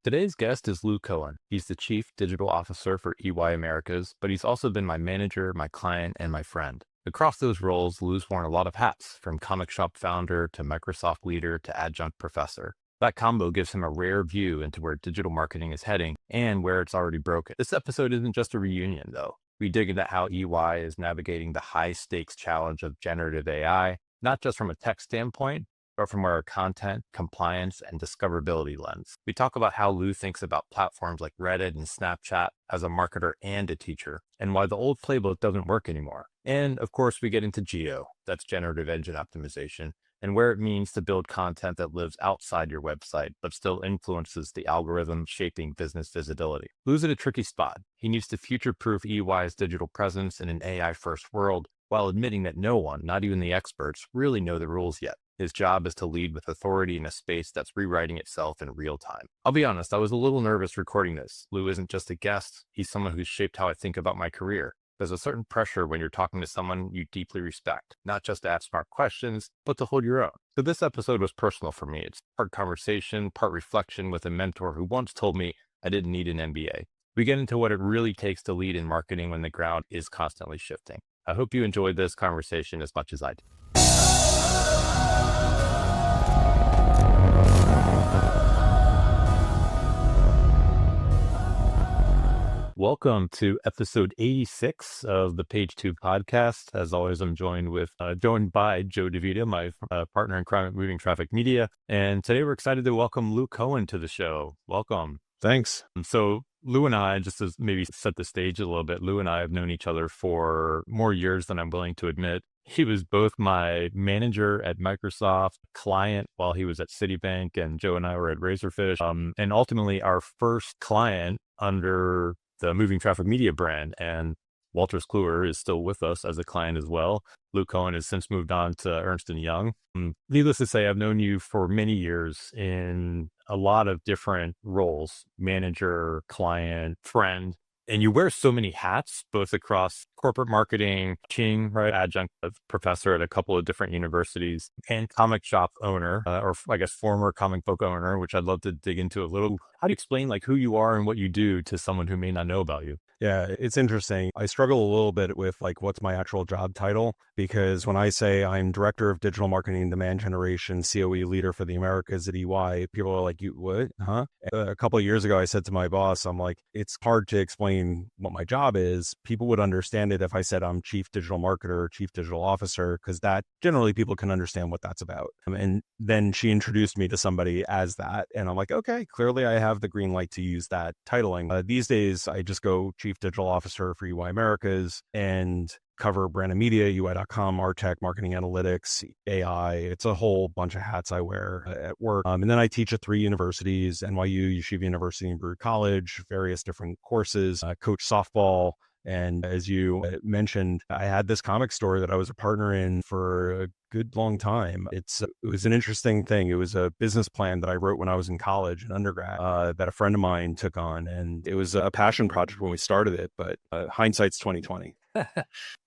Today's guest is Lou Cohen. He's the Chief Digital Officer for EY Americas, but he's also been my manager, my client, and my friend. Across those roles, Lou's worn a lot of hats, from comic shop founder to Microsoft leader to adjunct professor. That combo gives him a rare view into where digital marketing is heading and where it's already broken. This episode isn't just a reunion, though. We dig into how EY is navigating the high-stakes challenge of generative AI, not just from a tech standpoint, but from our content, compliance, and discoverability lens. We talk about how Lou thinks about platforms like Reddit and Snapchat as a marketer and a teacher, and why the old playbook doesn't work anymore. And of course, we get into GEO, that's generative engine optimization, and where it means to build content that lives outside your website, but still influences the algorithm shaping business visibility. Lou's at a tricky spot. He needs to future-proof EY's digital presence in an AI-first world, while admitting that no one, not even the experts, really know the rules yet. His job is to lead with authority in a space that's rewriting itself in real time. I'll be honest, I was a little nervous recording this. Lou isn't just a guest, he's someone who's shaped how I think about my career. There's a certain pressure when you're talking to someone you deeply respect, not just to ask smart questions, but to hold your own. So this episode was personal for me. It's part conversation, part reflection with a mentor who once told me I didn't need an MBA. We get into what it really takes to lead in marketing when the ground is constantly shifting. I hope you enjoyed this conversation as much as I did. Welcome to episode 86 of the Page 2 podcast. As always, I'm joined by Joe DeVita, my partner in crime at Moving Traffic Media. And today we're excited to welcome Lou Cohen to the show. Welcome. Thanks. And so Lou and I, just to maybe set the stage a little bit, Lou and I have known each other for more years than I'm willing to admit. He was both my manager at Microsoft, client while he was at Citibank, and Joe and I were at Razorfish, and ultimately our first client under the Moving Traffic Media brand. And Walters Kluwer is still with us as a client as well. Lou Cohen has since moved on to Ernst & Young. Needless to say, I've known you for many years in a lot of different roles: manager, client, friend. And you wear so many hats, both across corporate marketing, teaching, right, adjunct professor at a couple of different universities, and comic shop owner, or I guess former comic book owner, which I'd love to dig into a little. How do you explain like who you are and what you do to someone who may not know about you? Yeah, it's interesting. I struggle a little bit with like what's my actual job title, because when I say I'm Director of Digital Marketing and Demand Generation, COE leader for the Americas at EY, people are like, "You what? Huh?" A couple of years ago, I said to my boss, I'm like, it's hard to explain what my job is. People would understand it if I said I'm Chief Digital Marketer or Chief Digital Officer, because that generally people can understand what that's about. And then she introduced me to somebody as that. And I'm like, okay, clearly I have the green light to use that titling. These days, I just go Chief Digital Officer for EY Americas and cover brand and media, UI.com, RTech, marketing analytics, AI. It's a whole bunch of hats I wear at work. And then I teach at 3 universities: NYU, Yeshiva University, and Brewer College, various different courses, coach softball. And as you mentioned, I had this comic store that I was a partner in for a good long time. It was an interesting thing. It was a business plan that I wrote when I was in college and undergrad that a friend of mine took on. And it was a passion project when we started it, but hindsight's 2020.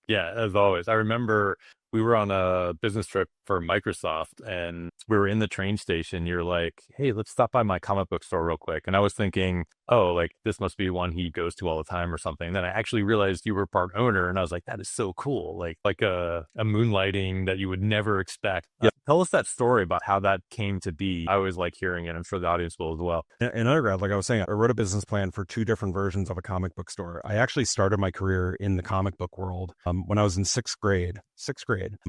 Yeah, as always. I remember we were on a business trip for Microsoft and we were in the train station. You're like, "Hey, let's stop by my comic book store real quick." And I was thinking, oh, like this must be one he goes to all the time or something. Then I actually realized you were part owner, and I was like, that is so cool. Like a moonlighting that you would never expect. Yeah. Tell us that story about how that came to be. I always like hearing it. I'm sure the audience will as well. In undergrad, like I was saying, I wrote a business plan for 2 different versions of a comic book store. I actually started my career in the comic book world when I was in 6th grade.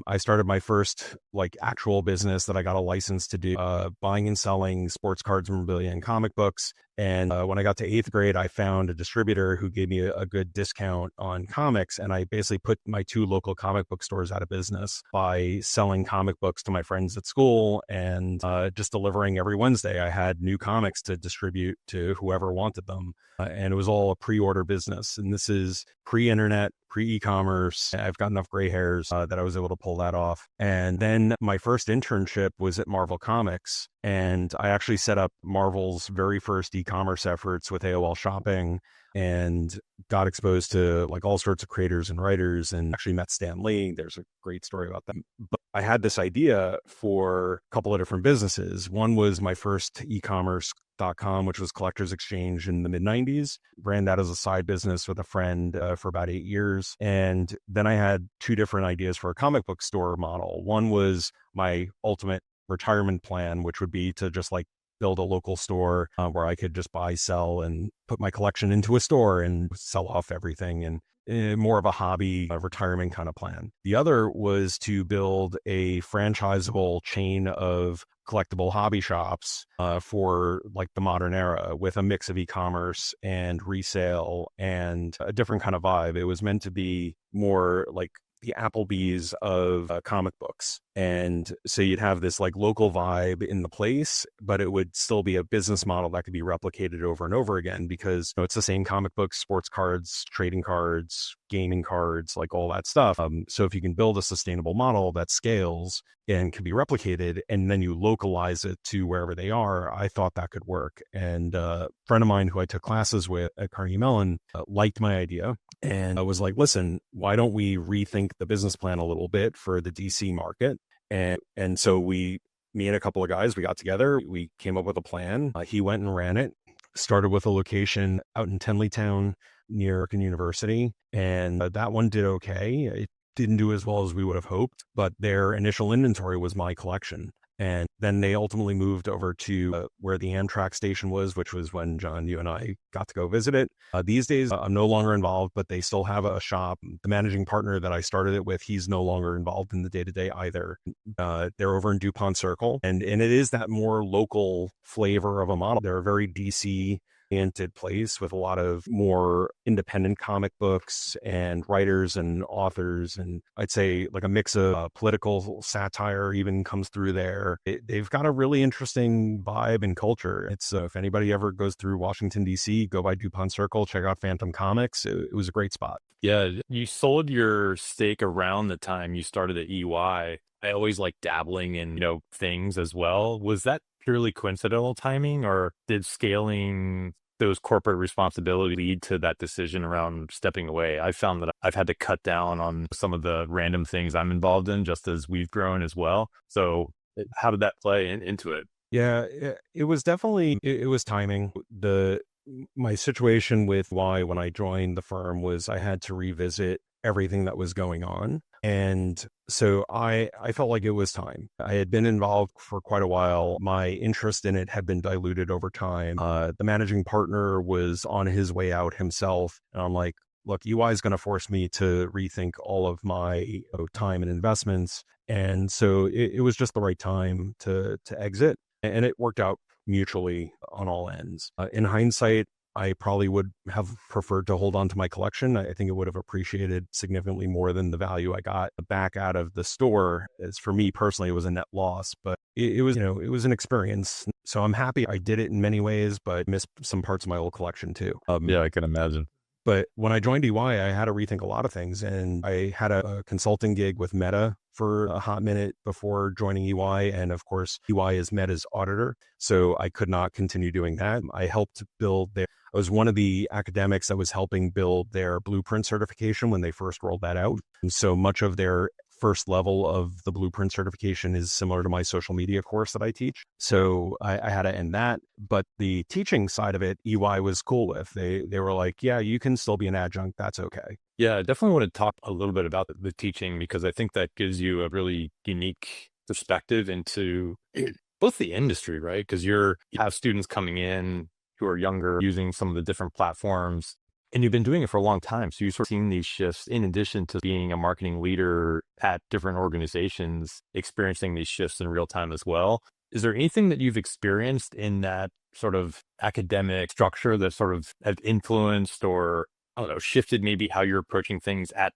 I started my first like actual business that I got a license to do, buying and selling sports cards, memorabilia, and comic books. And when I got to 8th grade, I found a distributor who gave me a good discount on comics. And I basically put my 2 local comic book stores out of business by selling comic books to my friends at school and just delivering every Wednesday. I had new comics to distribute to whoever wanted them. And it was all a pre-order business. And this is pre-internet, pre-e-commerce. I've got enough gray hairs that I was able to pull that off. And then my first internship was at Marvel Comics. And I actually set up Marvel's very first e-commerce efforts with AOL Shopping. and got exposed to like all sorts of creators and writers, and actually met Stan Lee. There's a great story about that. But I had this idea for a couple of different businesses. One was my first e-commerce.com, which was Collectors Exchange in the mid 90s. Ran that as a side business with a friend for about 8 years. And then I had two different ideas for a comic book store model. One was my ultimate retirement plan, which would be to just like build a local store where I could just buy, sell, and put my collection into a store and sell off everything, and more of a hobby, a retirement kind of plan. The other was to build a franchisable chain of collectible hobby shops for like the modern era, with a mix of e-commerce and resale and a different kind of vibe. It was meant to be more like the Applebee's of comic books. And so you'd have this like local vibe in the place, but it would still be a business model that could be replicated over and over again, because it's the same comic books, sports cards, trading cards, gaming cards, like all that stuff. So if you can build a sustainable model that scales and can be replicated, and then you localize it to wherever they are, I thought that could work. And a friend of mine who I took classes with at Carnegie Mellon liked my idea. And I was like, listen, why don't we rethink the business plan a little bit for the DC market? And so me and a couple of guys, we got together, we came up with a plan. He went and ran it, started with a location out in Tenleytown near American University. And that one did okay. It didn't do as well as we would have hoped, but their initial inventory was my collection. And then they ultimately moved over to where the Amtrak station was, which was when, John, you and I got to go visit it. These days, I'm no longer involved, but they still have a shop. The managing partner that I started it with, he's no longer involved in the day-to-day either. They're over in DuPont Circle. And it is that more local flavor of a model. They're a very DC oriented place with a lot of more independent comic books and writers and authors. And I'd say like a mix of political satire even comes through there. They've got a really interesting vibe and culture. It's if anybody ever goes through Washington, D.C., go by DuPont Circle, check out Phantom Comics. It was a great spot. Yeah, you sold your stake around the time you started at EY. I always like dabbling in, things as well. Was that purely coincidental timing, or did scaling those corporate responsibilities lead to that decision around stepping away? I found that I've had to cut down on some of the random things I'm involved in just as we've grown as well. So how did that play into it? Yeah, it was definitely, it was timing. My situation with why when I joined the firm was I had to revisit everything that was going on. And so I felt like it was time. I had been involved for quite a while. My interest in it had been diluted over time. The managing partner was on his way out himself. And I'm like, look, EY is going to force me to rethink all of my time and investments. And so it was just the right time to exit. And it worked out mutually on all ends. In hindsight, I probably would have preferred to hold on to my collection. I think it would have appreciated significantly more than the value I got back out of the store. As for me personally, it was a net loss, but it was, it was an experience. So I'm happy I did it in many ways, but missed some parts of my old collection too. Yeah, I can imagine. But when I joined EY, I had to rethink a lot of things. And I had a consulting gig with Meta for a hot minute before joining EY. And of course, EY is Meta's auditor. So I could not continue doing that. I helped build I was one of the academics that was helping build their Blueprint certification when they first rolled that out. And so much of their first level of the Blueprint certification is similar to my social media course that I teach. So I had to end that. But the teaching side of it, EY was cool with. They were like, yeah, you can still be an adjunct. That's okay. Yeah, I definitely want to talk a little bit about the teaching, because I think that gives you a really unique perspective into both the industry, right? Because you have students coming in who are younger, using some of the different platforms, and you've been doing it for a long time. So you've sort of seen these shifts in addition to being a marketing leader at different organizations, experiencing these shifts in real time as well. Is there anything that you've experienced in that sort of academic structure that sort of have influenced or, I don't know, shifted maybe how you're approaching things at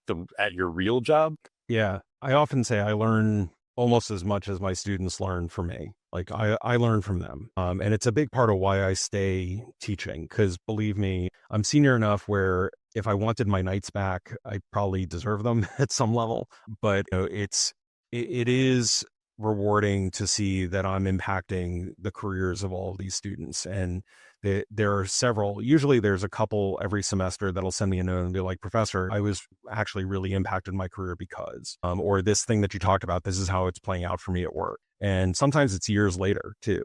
your real job? Yeah. I often say I learn almost as much as my students learn from me. Like I learn from them. And it's a big part of why I stay teaching, because believe me, I'm senior enough where if I wanted my nights back, I probably deserve them at some level. But it is rewarding to see that I'm impacting the careers of all of these students. And There are several. Usually there's a couple every semester that'll send me a note and be like, "Professor, I was actually really impacted my career because, or this thing that you talked about, this is how it's playing out for me at work." And sometimes it's years later too,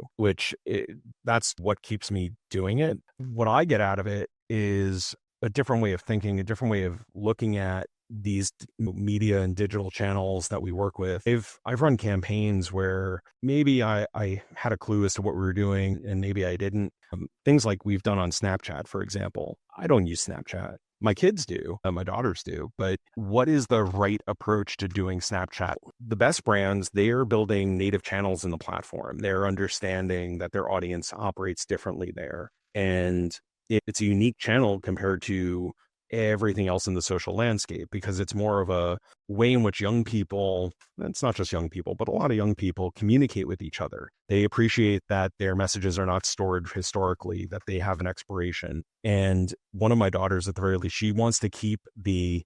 that's what keeps me doing it. What I get out of it is a different way of thinking, a different way of looking at these media and digital channels that we work with. I've run campaigns where maybe I had a clue as to what we were doing and maybe I didn't. Things like we've done on Snapchat, for example. I don't use Snapchat. My kids do, my daughters do, but what is the right approach to doing Snapchat? The best brands, they are building native channels in the platform. They're understanding that their audience operates differently there. And it's a unique channel compared to everything else in the social landscape because it's more of a way in which young people, it's not just young people, but a lot of young people communicate with each other. They appreciate that their messages are not stored historically, that they have an expiration. And one of my daughters, at the very least, she wants to keep the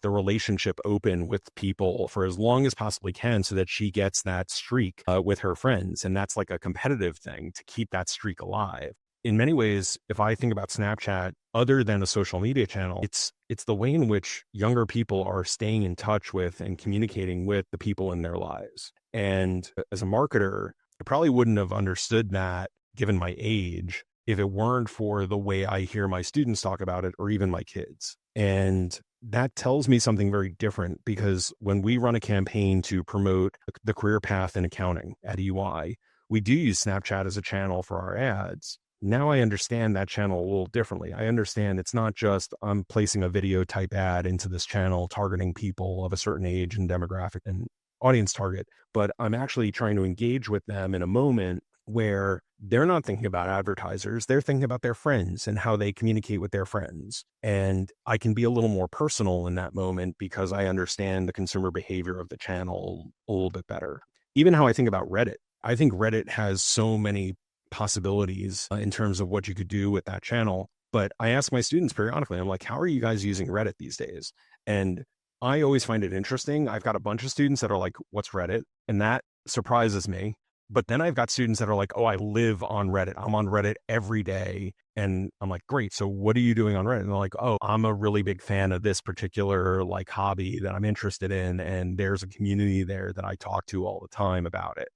relationship open with people for as long as possibly can so that she gets that streak with her friends. And that's like a competitive thing to keep that streak alive. In many ways, if I think about Snapchat, other than a social media channel, it's the way in which younger people are staying in touch with and communicating with the people in their lives. And as a marketer, I probably wouldn't have understood that given my age if it weren't for the way I hear my students talk about it or even my kids. And that tells me something very different because when we run a campaign to promote the career path in accounting at EY, we do use Snapchat as a channel for our ads. Now I understand that channel a little differently. I understand it's not just I'm placing a video type ad into this channel targeting people of a certain age and demographic and audience target, but I'm actually trying to engage with them in a moment where they're not thinking about advertisers. They're thinking about their friends and how they communicate with their friends. And I can be a little more personal in that moment because I understand the consumer behavior of the channel a little bit better. Even how I think about Reddit. I think Reddit has so many possibilities in terms of what you could do with that channel. But I ask my students periodically, I'm like, how are you guys using Reddit these days? And I always find it interesting. I've got a bunch of students that are like, what's Reddit? And that surprises me. But then I've got students that are like, oh, I live on Reddit. I'm on Reddit every day. And I'm like, great. So what are you doing on Reddit? And they're like, oh, I'm a really big fan of this particular hobby that I'm interested in. And there's a community there that I talk to all the time about it.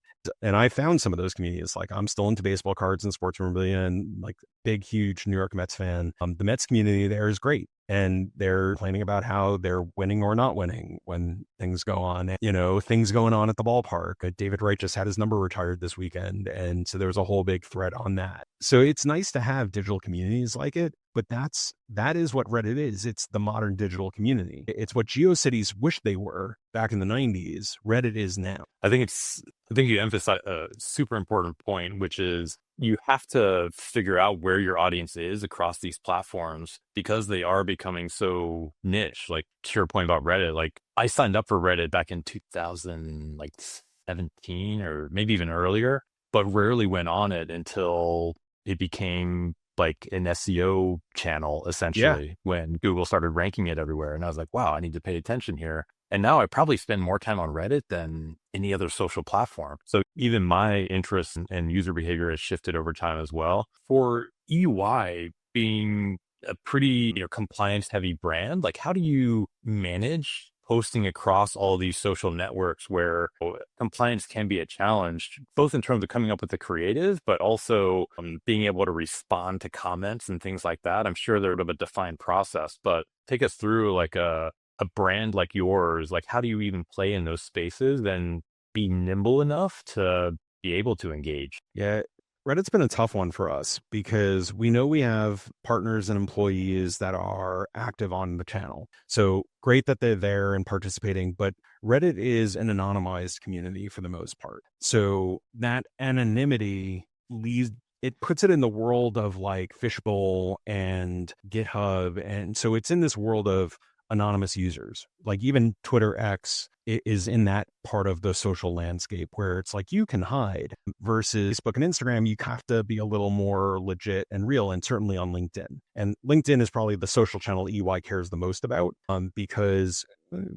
And I found some of those communities. Like I'm still into baseball cards and sports memorabilia and big, huge New York Mets fan. The Mets community there is great. And they're complaining about how they're winning or not winning when things go on, things going on at the ballpark. David Wright just had his number retired this weekend. And so there was a whole big thread on that. So it's nice to have digital communities like it, but that is what Reddit is. It's the modern digital community. It's what GeoCities wish they were back in the 90s. Reddit is now. I think you emphasize a super important point, which is you have to figure out where your audience is across these platforms because they are becoming so niche. Like to your point about Reddit, I signed up for Reddit back in 2017 or maybe even earlier, but rarely went on it until it became like an SEO channel, essentially, when Google started ranking it everywhere. And I was like, wow, I need to pay attention here. And now I probably spend more time on Reddit than any other social platform. So even my interest and user behavior has shifted over time as well. For EY being a pretty compliance heavy brand, how do you manage posting across all these social networks where compliance can be a challenge, both in terms of coming up with the creative, but also being able to respond to comments and things like that? I'm sure there's a defined process, but take us through a brand like yours. How do you even play in those spaces and be nimble enough to be able to engage? Yeah. Reddit's been a tough one for us because we know we have partners and employees that are active on the channel. So great that they're there and participating, but Reddit is an anonymized community for the most part. So that anonymity it puts it in the world of Fishbowl and GitHub. And so it's in this world of anonymous users. Even Twitter X is in that part of the social landscape where it's you can hide, versus Facebook and Instagram, you have to be a little more legit and real, and certainly on LinkedIn. And LinkedIn is probably the social channel EY cares the most about because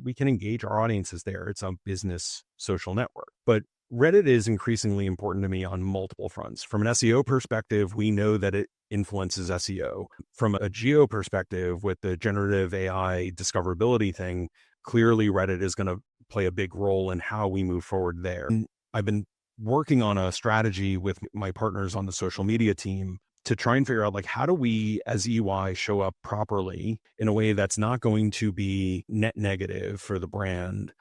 we can engage our audiences there. It's a business social network. But Reddit is increasingly important to me on multiple fronts. From an SEO perspective, we know that it influences SEO. From a geo perspective, with the generative AI discoverability thing, clearly Reddit is going to play a big role in how we move forward there. And I've been working on a strategy with my partners on the social media team to try and figure out, like, how do we as EY show up properly in a way that's not going to be net negative for the brand.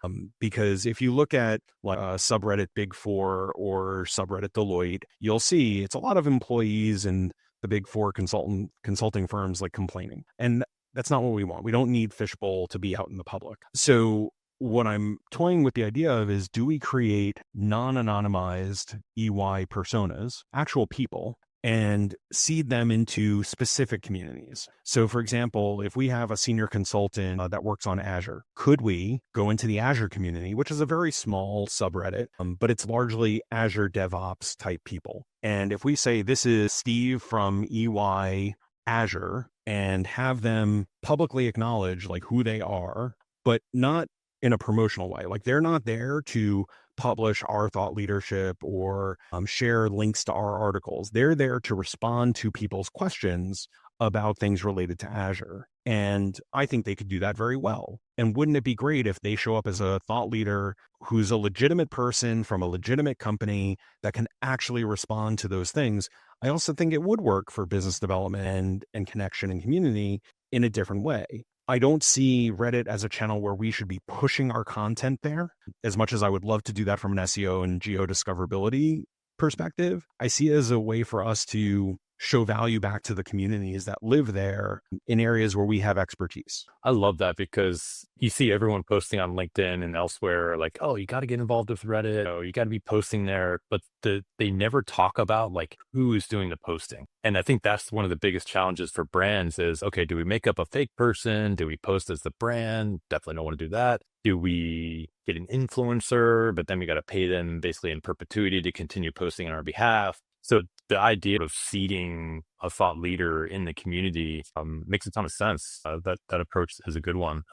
Because if you look at like subreddit Big Four or subreddit Deloitte, you'll see it's a lot of employees and the Big Four consulting firms like complaining. And that's not what we want. We don't need Fishbowl to be out in the public. So what I'm toying with the idea of is, do we create non-anonymized EY personas, actual people, and seed them into specific communities? So for example, if we have a senior consultant that works on Azure, could we go into the Azure community, which is a very small subreddit, but it's largely Azure DevOps type people. And if we say, this is Steve from EY Azure, and have them publicly acknowledge like who they are, but not in a promotional way. Like, they're not there to publish our thought leadership or share links to our articles. They're there to respond to people's questions about things related to Azure. And I think they could do that very well. And wouldn't it be great if they show up as a thought leader who's a legitimate person from a legitimate company that can actually respond to those things? I also think it would work for business development and connection and community in a different way. I don't see Reddit as a channel where we should be pushing our content there, as much as I would love to do that from an SEO and geo discoverability perspective. I see it as a way for us to show value back to the communities that live there in areas where we have expertise. I love that, because you see everyone posting on LinkedIn and elsewhere, like, oh, you got to get involved with Reddit. Oh, you got to be posting there. But they never talk about like who is doing the posting. And I think that's one of the biggest challenges for brands is, okay, do we make up a fake person? Do we post as the brand? Definitely don't want to do that. Do we get an influencer, but then we got to pay them basically in perpetuity to continue posting on our behalf? So the idea of seeding a thought leader in the community makes a ton of sense. That approach is a good one.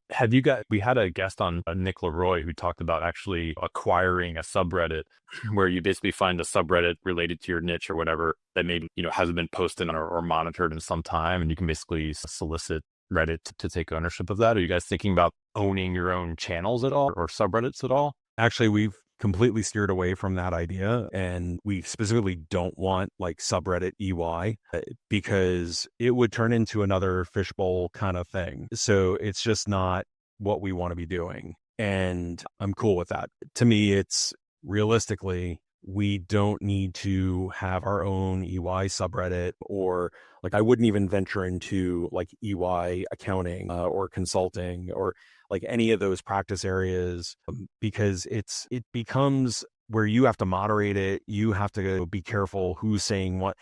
We had a guest on, Nick Leroy, who talked about actually acquiring a subreddit where you basically find a subreddit related to your niche or whatever that maybe, hasn't been posted or monitored in some time. And you can basically solicit Reddit to take ownership of that. Are you guys thinking about owning your own channels at all or subreddits at all? Actually, we've completely steered away from that idea. And we specifically don't want like subreddit EY because it would turn into another fishbowl kind of thing. So it's just not what we want to be doing. And I'm cool with that. To me, it's realistically, we don't need to have our own EY subreddit, or like I wouldn't even venture into like EY accounting or consulting or like any of those practice areas, because it becomes where you have to moderate it. You have to be careful who's saying what,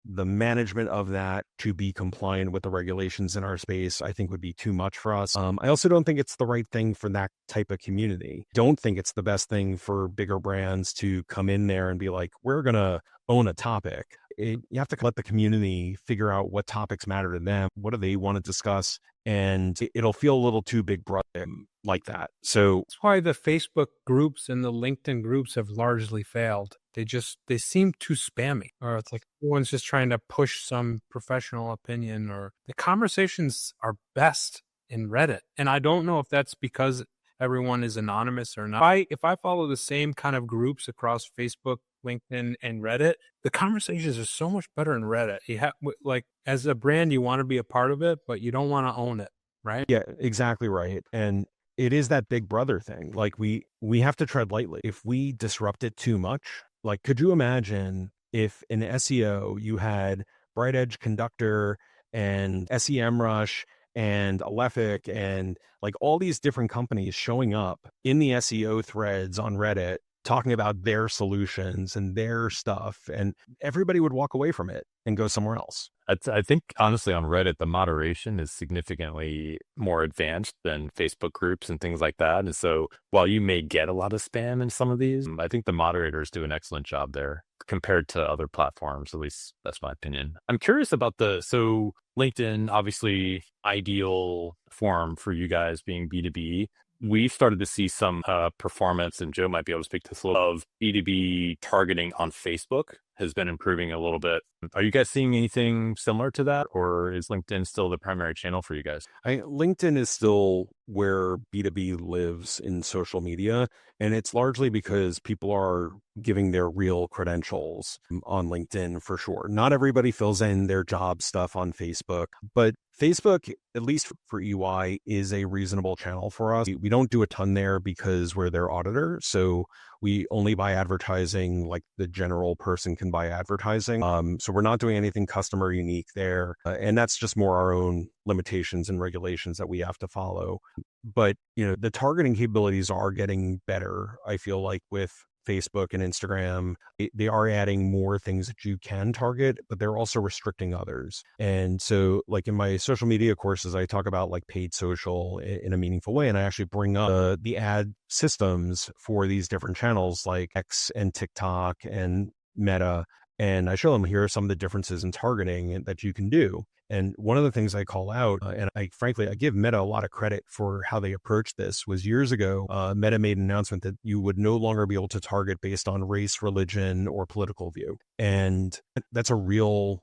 the management of that to be compliant with the regulations in our space, I think would be too much for us. I also don't think it's the right thing for that type of community. Don't think it's the best thing for bigger brands to come in there and be like, we're going to own a topic. You have to let the community figure out what topics matter to them. What do they want to discuss? And it'll feel a little too big brother like that. So that's why the Facebook groups and the LinkedIn groups have largely failed. They seem too spammy, or it's like everyone's just trying to push some professional opinion, or the conversations are best in Reddit. And I don't know if that's because everyone is anonymous or not. If I follow the same kind of groups across Facebook, LinkedIn, and Reddit, the conversations are so much better in Reddit. You have, like, as a brand, you want to be a part of it, but you don't want to own it, right? Yeah, exactly right. And it is that big brother thing. Like we have to tread lightly. If we disrupt it too much, like, could you imagine if in SEO you had Bright Edge Conductor and SEMrush and Alephic and like all these different companies showing up in the SEO threads on Reddit talking about their solutions and their stuff, and everybody would walk away from it and go somewhere else. I think honestly on Reddit, the moderation is significantly more advanced than Facebook groups and things like that. And so while you may get a lot of spam in some of these, I think the moderators do an excellent job there compared to other platforms. At least that's my opinion. I'm curious about so LinkedIn, obviously ideal forum for you guys being B2B. We've started to see some performance, and Joe might be able to speak to this a little, of B2B targeting on Facebook. has been improving a little bit. Are you guys seeing anything similar to that, or is LinkedIn still the primary channel for you guys? LinkedIn is still where B2B lives in social media, and it's largely because people are giving their real credentials on LinkedIn for sure. Not everybody fills in their job stuff on Facebook, but Facebook, at least for EY, is a reasonable channel for us. We don't do a ton there because we're their auditor, so we only buy advertising like the general person can buy advertising. So we're not doing anything customer unique there. And that's just more our own limitations and regulations that we have to follow. But, the targeting capabilities are getting better, I feel like, with Facebook and Instagram. They are adding more things that you can target, but they're also restricting others. And so like in my social media courses, I talk about like paid social in a meaningful way. And I actually bring up the ad systems for these different channels like X and TikTok and Meta. And I show them, here are some of the differences in targeting that you can do. And one of the things I call out, and I give Meta a lot of credit for how they approached this, was years ago, Meta made an announcement that you would no longer be able to target based on race, religion, or political view. And that's a real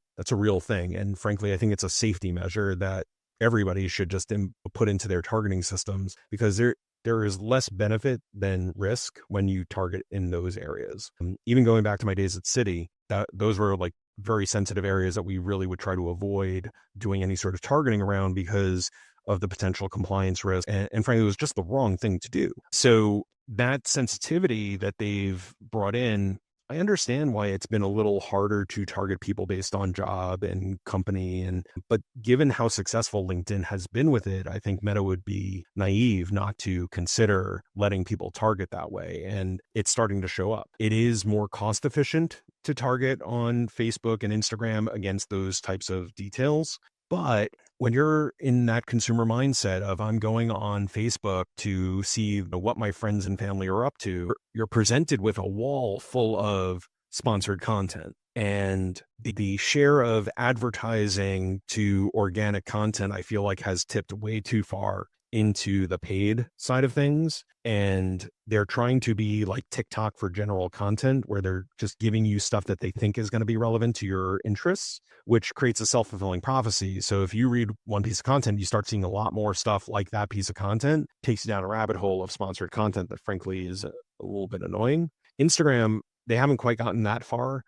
thing. And frankly, I think it's a safety measure that everybody should just put into their targeting systems, because there is less benefit than risk when you target in those areas. Even going back to my days at Citi, those were like very sensitive areas that we really would try to avoid doing any sort of targeting around because of the potential compliance risk. And frankly, it was just the wrong thing to do. So that sensitivity that they've brought in, I understand why it's been a little harder to target people based on job and company. But given how successful LinkedIn has been with it, I think Meta would be naive not to consider letting people target that way. And it's starting to show up. It is more cost efficient to target on Facebook and Instagram against those types of details. But when you're in that consumer mindset of I'm going on Facebook to see what my friends and family are up to, you're presented with a wall full of sponsored content. And the share of advertising to organic content, I feel like, has tipped way too far into the paid side of things. And they're trying to be like TikTok for general content, where they're just giving you stuff that they think is going to be relevant to your interests, which creates a self-fulfilling prophecy. So if you read one piece of content, you start seeing a lot more stuff like that piece of content, takes you down a rabbit hole of sponsored content that frankly is a little bit annoying. Instagram, they haven't quite gotten that far.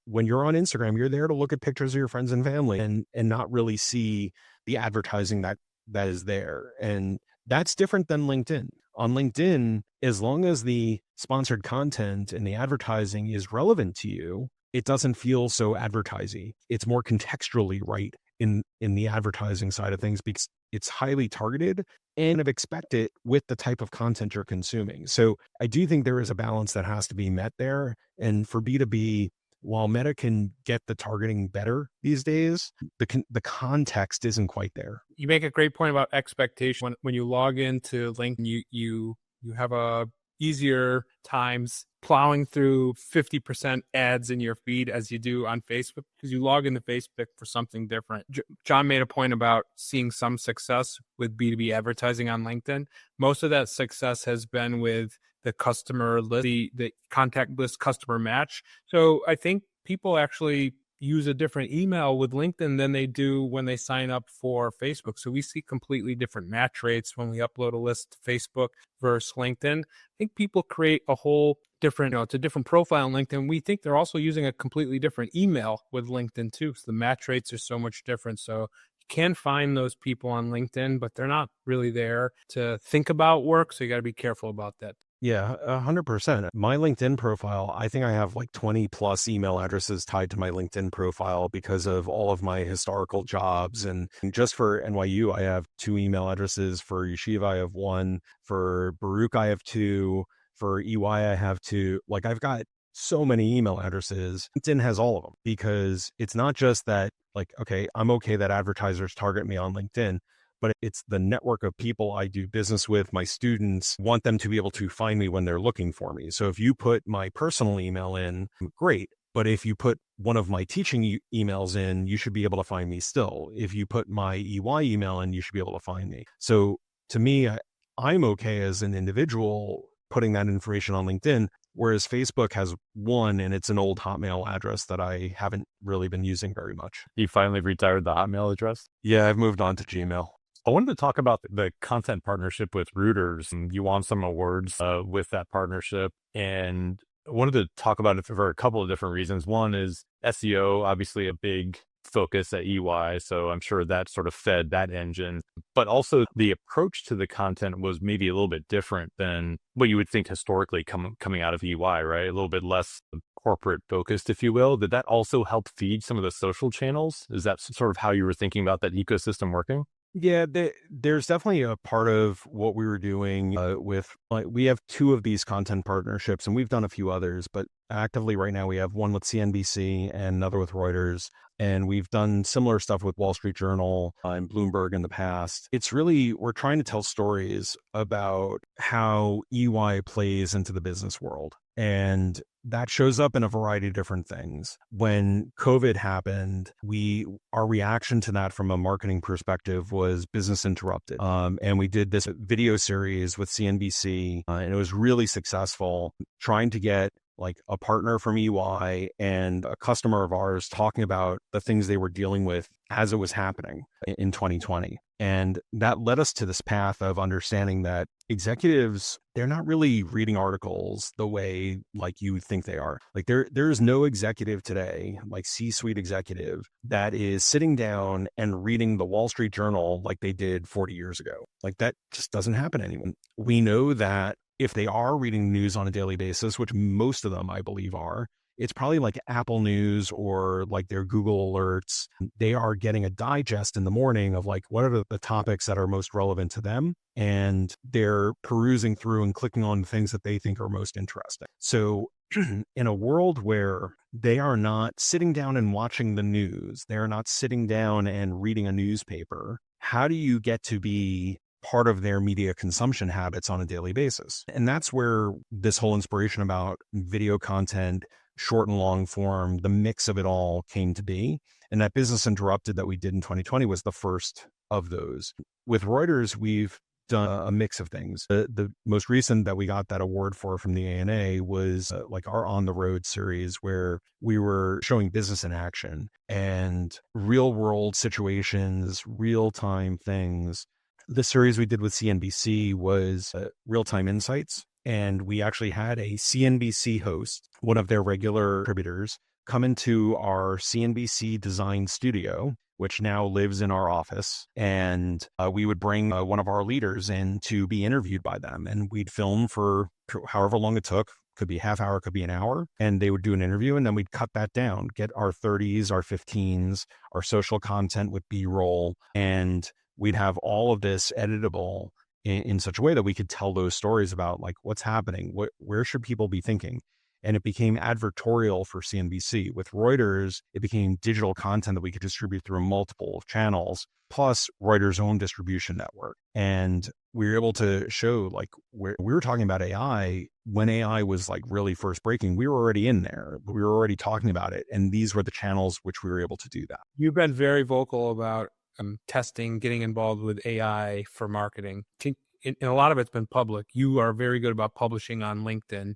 When you're on Instagram, you're there to look at pictures of your friends and family and not really see the advertising that is there. And that's different than LinkedIn. On LinkedIn, as long as the sponsored content and the advertising is relevant to you, it doesn't feel so advertising. It's more contextually right in the advertising side of things because it's highly targeted and expect it with the type of content you're consuming. So I do think there is a balance that has to be met there. And for B2B, while Meta can get the targeting better these days, the context isn't quite there. You make a great point about expectation. When you log into LinkedIn, you have a easier times plowing through 50% ads in your feed as you do on Facebook, because you log into Facebook for something different. John made a point about seeing some success with B2B advertising on LinkedIn. Most of that success has been with the customer list, the contact list customer match. So I think people actually use a different email with LinkedIn than they do when they sign up for Facebook. So we see completely different match rates when we upload a list to Facebook versus LinkedIn. I think people create a whole different, it's a different profile on LinkedIn. We think they're also using a completely different email with LinkedIn too. So the match rates are so much different. So you can find those people on LinkedIn, but they're not really there to think about work. So you got to be careful about that. Yeah, 100%. My LinkedIn profile, I think I have like 20 plus email addresses tied to my LinkedIn profile because of all of my historical jobs. And just for NYU, I have 2 email addresses. For Yeshiva, I have 1. For Baruch, I have 2. For EY, I have 2. Like, I've got so many email addresses. LinkedIn has all of them, because it's not just that, like, okay, I'm okay that advertisers target me on LinkedIn, but it's the network of people I do business with. My students want them to be able to find me when they're looking for me. So if you put my personal email in, great. But if you put one of my teaching emails in, you should be able to find me still. If you put my EY email in, you should be able to find me. So to me, I'm okay as an individual putting that information on LinkedIn. whereas Facebook has one, and it's an old Hotmail address that I haven't really been using very much. You finally retired the Hotmail address? Yeah, I've moved on to Gmail. I wanted to talk about the content partnership with Reuters. You won some awards with that partnership, and I wanted to talk about it for a couple of different reasons. One is SEO, obviously a big focus at EY, so I'm sure that sort of fed that engine. But also the approach to the content was maybe a little bit different than what you would think historically coming out of EY, right? A little bit less corporate focused, if you will. Did that also help feed some of the social channels? Is that sort of how you were thinking about that ecosystem working? Yeah, there's definitely a part of what we were doing with, like, we have two of these content partnerships, and we've done a few others, but actively right now we have one with CNBC and another with Reuters. And we've done similar stuff with Wall Street Journal and Bloomberg in the past. It's really, we're trying to tell stories about how EY plays into the business world. And that shows up in a variety of different things. When COVID happened, our reaction to that from a marketing perspective was business interrupted. And we did this video series with CNBC, and it was really successful, trying to get like a partner from EY and a customer of ours talking about the things they were dealing with as it was happening in 2020. And that led us to this path of understanding that executives, they're not really reading articles the way like you think they are. Like there is no executive today, like C-suite executive, that is sitting down and reading the Wall Street Journal like they did 40 years ago. Like that just doesn't happen anymore. We know that if they are reading news on a daily basis, which most of them, I believe, are, it's probably like Apple News or like their Google alerts. They are getting a digest in the morning of like, what are the topics that are most relevant to them? And they're perusing through and clicking on the things that they think are most interesting. So in a world where they are not sitting down and watching the news, they are not sitting down and reading a newspaper, how do you get to be part of their media consumption habits on a daily basis? And that's where this whole inspiration about video content, short and long form, the mix of it all came to be. And that Business Interrupted that we did in 2020 was the first of those. With Reuters, we've done a mix of things. The most recent that we got that award for from the ANA was like our On the Road series, where we were showing business in action and real world situations, real time things. The series we did with CNBC was Real-Time Insights, and we actually had a CNBC host, one of their regular contributors, come into our CNBC design studio, which now lives in our office, and we would bring one of our leaders in to be interviewed by them, and we'd film for however long it took. Could be half hour, could be an hour, and they would do an interview, and then we'd cut that down, get our 30s, our 15s, our social content with B-roll, and we'd have all of this editable in such a way that we could tell those stories about like what's happening, where should people be thinking. And it became advertorial for CNBC. With Reuters, it became digital content that we could distribute through multiple channels, plus Reuters' own distribution network. And we were able to show like where we were talking about AI when AI was like really first breaking. We were already in there. We were already talking about it. And these were the channels which we were able to do that. You've been very vocal about testing, getting involved with AI for marketing. And a lot of it's been public. You are very good about publishing on LinkedIn.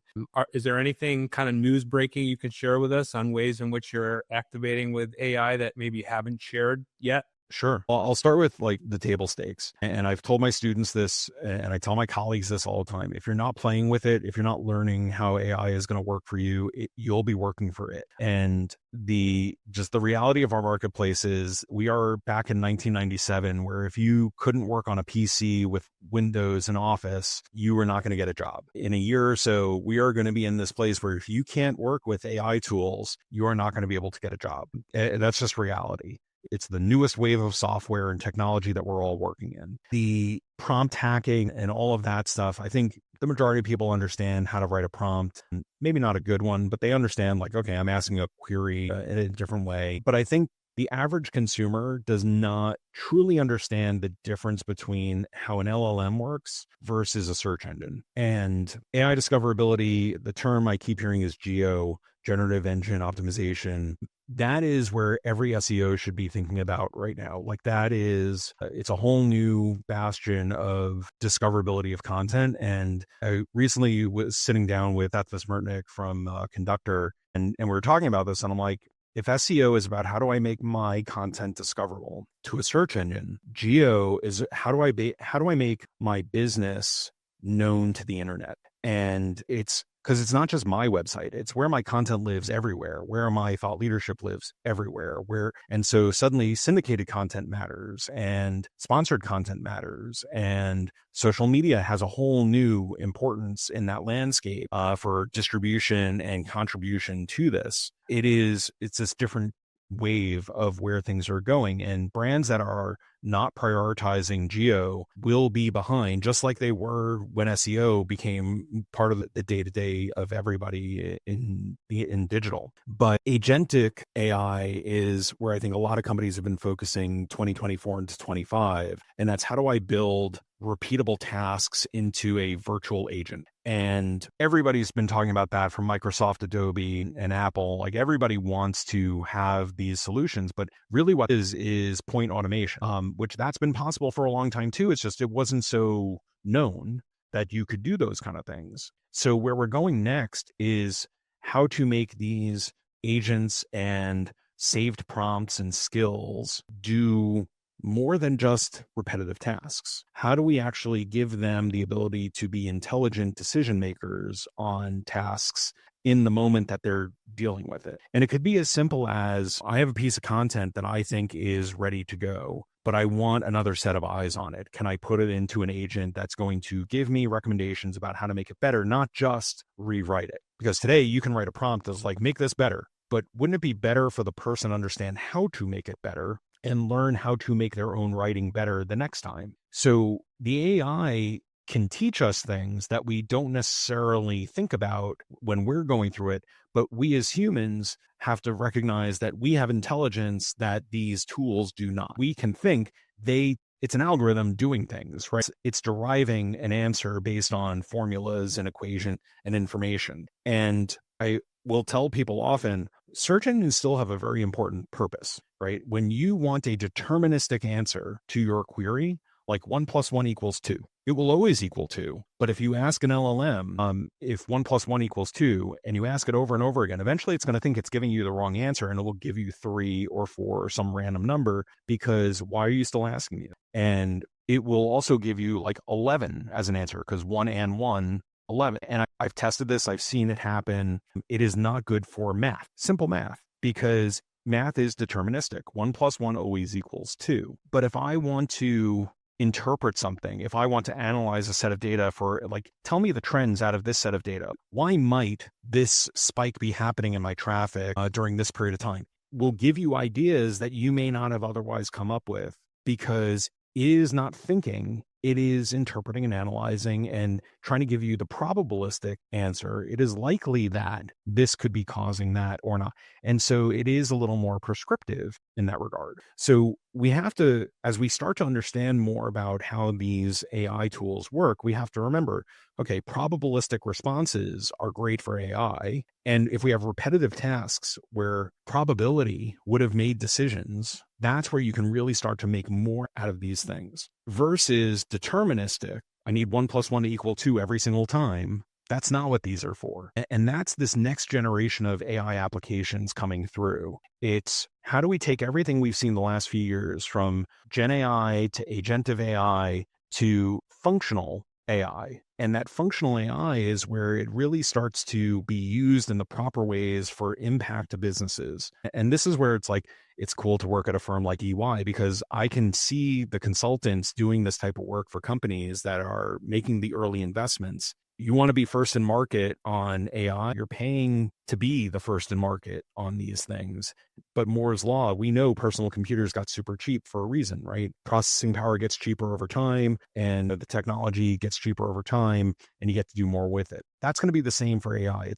Is there anything kind of news breaking you can share with us on ways in which you're activating with AI that maybe you haven't shared yet? Sure. Well, I'll start with like the table stakes. And I've told my students this, and I tell my colleagues this all the time. If you're not playing with it, if you're not learning how AI is going to work for you, you'll be working for it. And the reality of our marketplace is we are back in 1997, where if you couldn't work on a PC with Windows and Office, you were not going to get a job. In a year or so, we are going to be in this place where if you can't work with AI tools, you are not going to be able to get a job. That's just reality. It's the newest wave of software and technology that we're all working in. The prompt hacking and all of that stuff, I think the majority of people understand how to write a prompt. Maybe not a good one, but they understand like, okay, I'm asking a query in a different way. But I think the average consumer does not truly understand the difference between how an LLM works versus a search engine. And AI discoverability, the term I keep hearing is GEO, generative engine optimization. that is where every SEO should be thinking about right now. Like that is, it's a whole new bastion of discoverability of content. And I recently was sitting down with Ethvis Mertnick from Conductor, and we were talking about this, and I'm like, if SEO is about how do I make my content discoverable to a search engine, geo is how do I make my business known to the internet? And it's because it's not just my website, it's where my content lives everywhere, where my thought leadership lives everywhere, and so suddenly syndicated content matters and sponsored content matters, and social media has a whole new importance in that landscape for distribution and contribution to this. It's this different wave of where things are going, and brands that are not prioritizing geo will be behind, just like they were when SEO became part of the day-to-day of everybody in digital. But agentic AI is where I think a lot of companies have been focusing 2024 into 25, and that's how do I build repeatable tasks into a virtual agent. And everybody's been talking about that, from Microsoft, Adobe, and Apple. Like everybody wants to have these solutions, but really what is point automation, which that's been possible for a long time too. It's just, it wasn't so known that you could do those kind of things. So where we're going next is how to make these agents and saved prompts and skills do more than just repetitive tasks. How do we actually give them the ability to be intelligent decision makers on tasks in the moment that they're dealing with it? And it could be as simple as, I have a piece of content that I think is ready to go, but I want another set of eyes on it. Can I put it into an agent that's going to give me recommendations about how to make it better, not just rewrite it? Because today you can write a prompt that's like, make this better. But wouldn't it be better for the person to understand how to make it better and learn how to make their own writing better the next time? So the AI can teach us things that we don't necessarily think about when we're going through it, but we as humans have to recognize that we have intelligence that these tools do not. We can think it's an algorithm doing things, right? It's deriving an answer based on formulas and equation and information. And I will tell people often, search engines still have a very important purpose, right? When you want a deterministic answer to your query, like 1 + 1 = 2, it will always equal 2. But if you ask an LLM, if 1 + 1 = 2, and you ask it over and over again, eventually it's going to think it's giving you the wrong answer, and it will give you 3 or 4 or some random number, because why are you still asking you? And it will also give you like 11 as an answer, because 1 and 1, 11. And I've tested this. I've seen it happen. It is not good for math, simple math, because math is deterministic. 1 + 1 always equals 2. But if I want to interpret something, if I want to analyze a set of data for, like, tell me the trends out of this set of data, why might this spike be happening in my traffic during this period of time, will give you ideas that you may not have otherwise come up with, because it is not thinking, it is interpreting and analyzing and trying to give you the probabilistic answer. It is likely that this could be causing that or not. And so it is a little more prescriptive in that regard. So we have to, as we start to understand more about how these AI tools work, we have to remember, okay, probabilistic responses are great for AI. And if we have repetitive tasks where probability would have made decisions, that's where you can really start to make more out of these things, versus deterministic. I need 1 + 1 = 2 every single time. That's not what these are for. And that's this next generation of AI applications coming through. It's how do we take everything we've seen the last few years, from Gen AI to agentive AI to functional AI. And that functional AI is where it really starts to be used in the proper ways for impact to businesses. And this is where it's like, it's cool to work at a firm like EY, because I can see the consultants doing this type of work for companies that are making the early investments. You want to be first in market on AI, you're paying to be the first in market on these things. But Moore's law, we know personal computers got super cheap for a reason, right? Processing power gets cheaper over time, and the technology gets cheaper over time, and you get to do more with it. That's going to be the same for AI.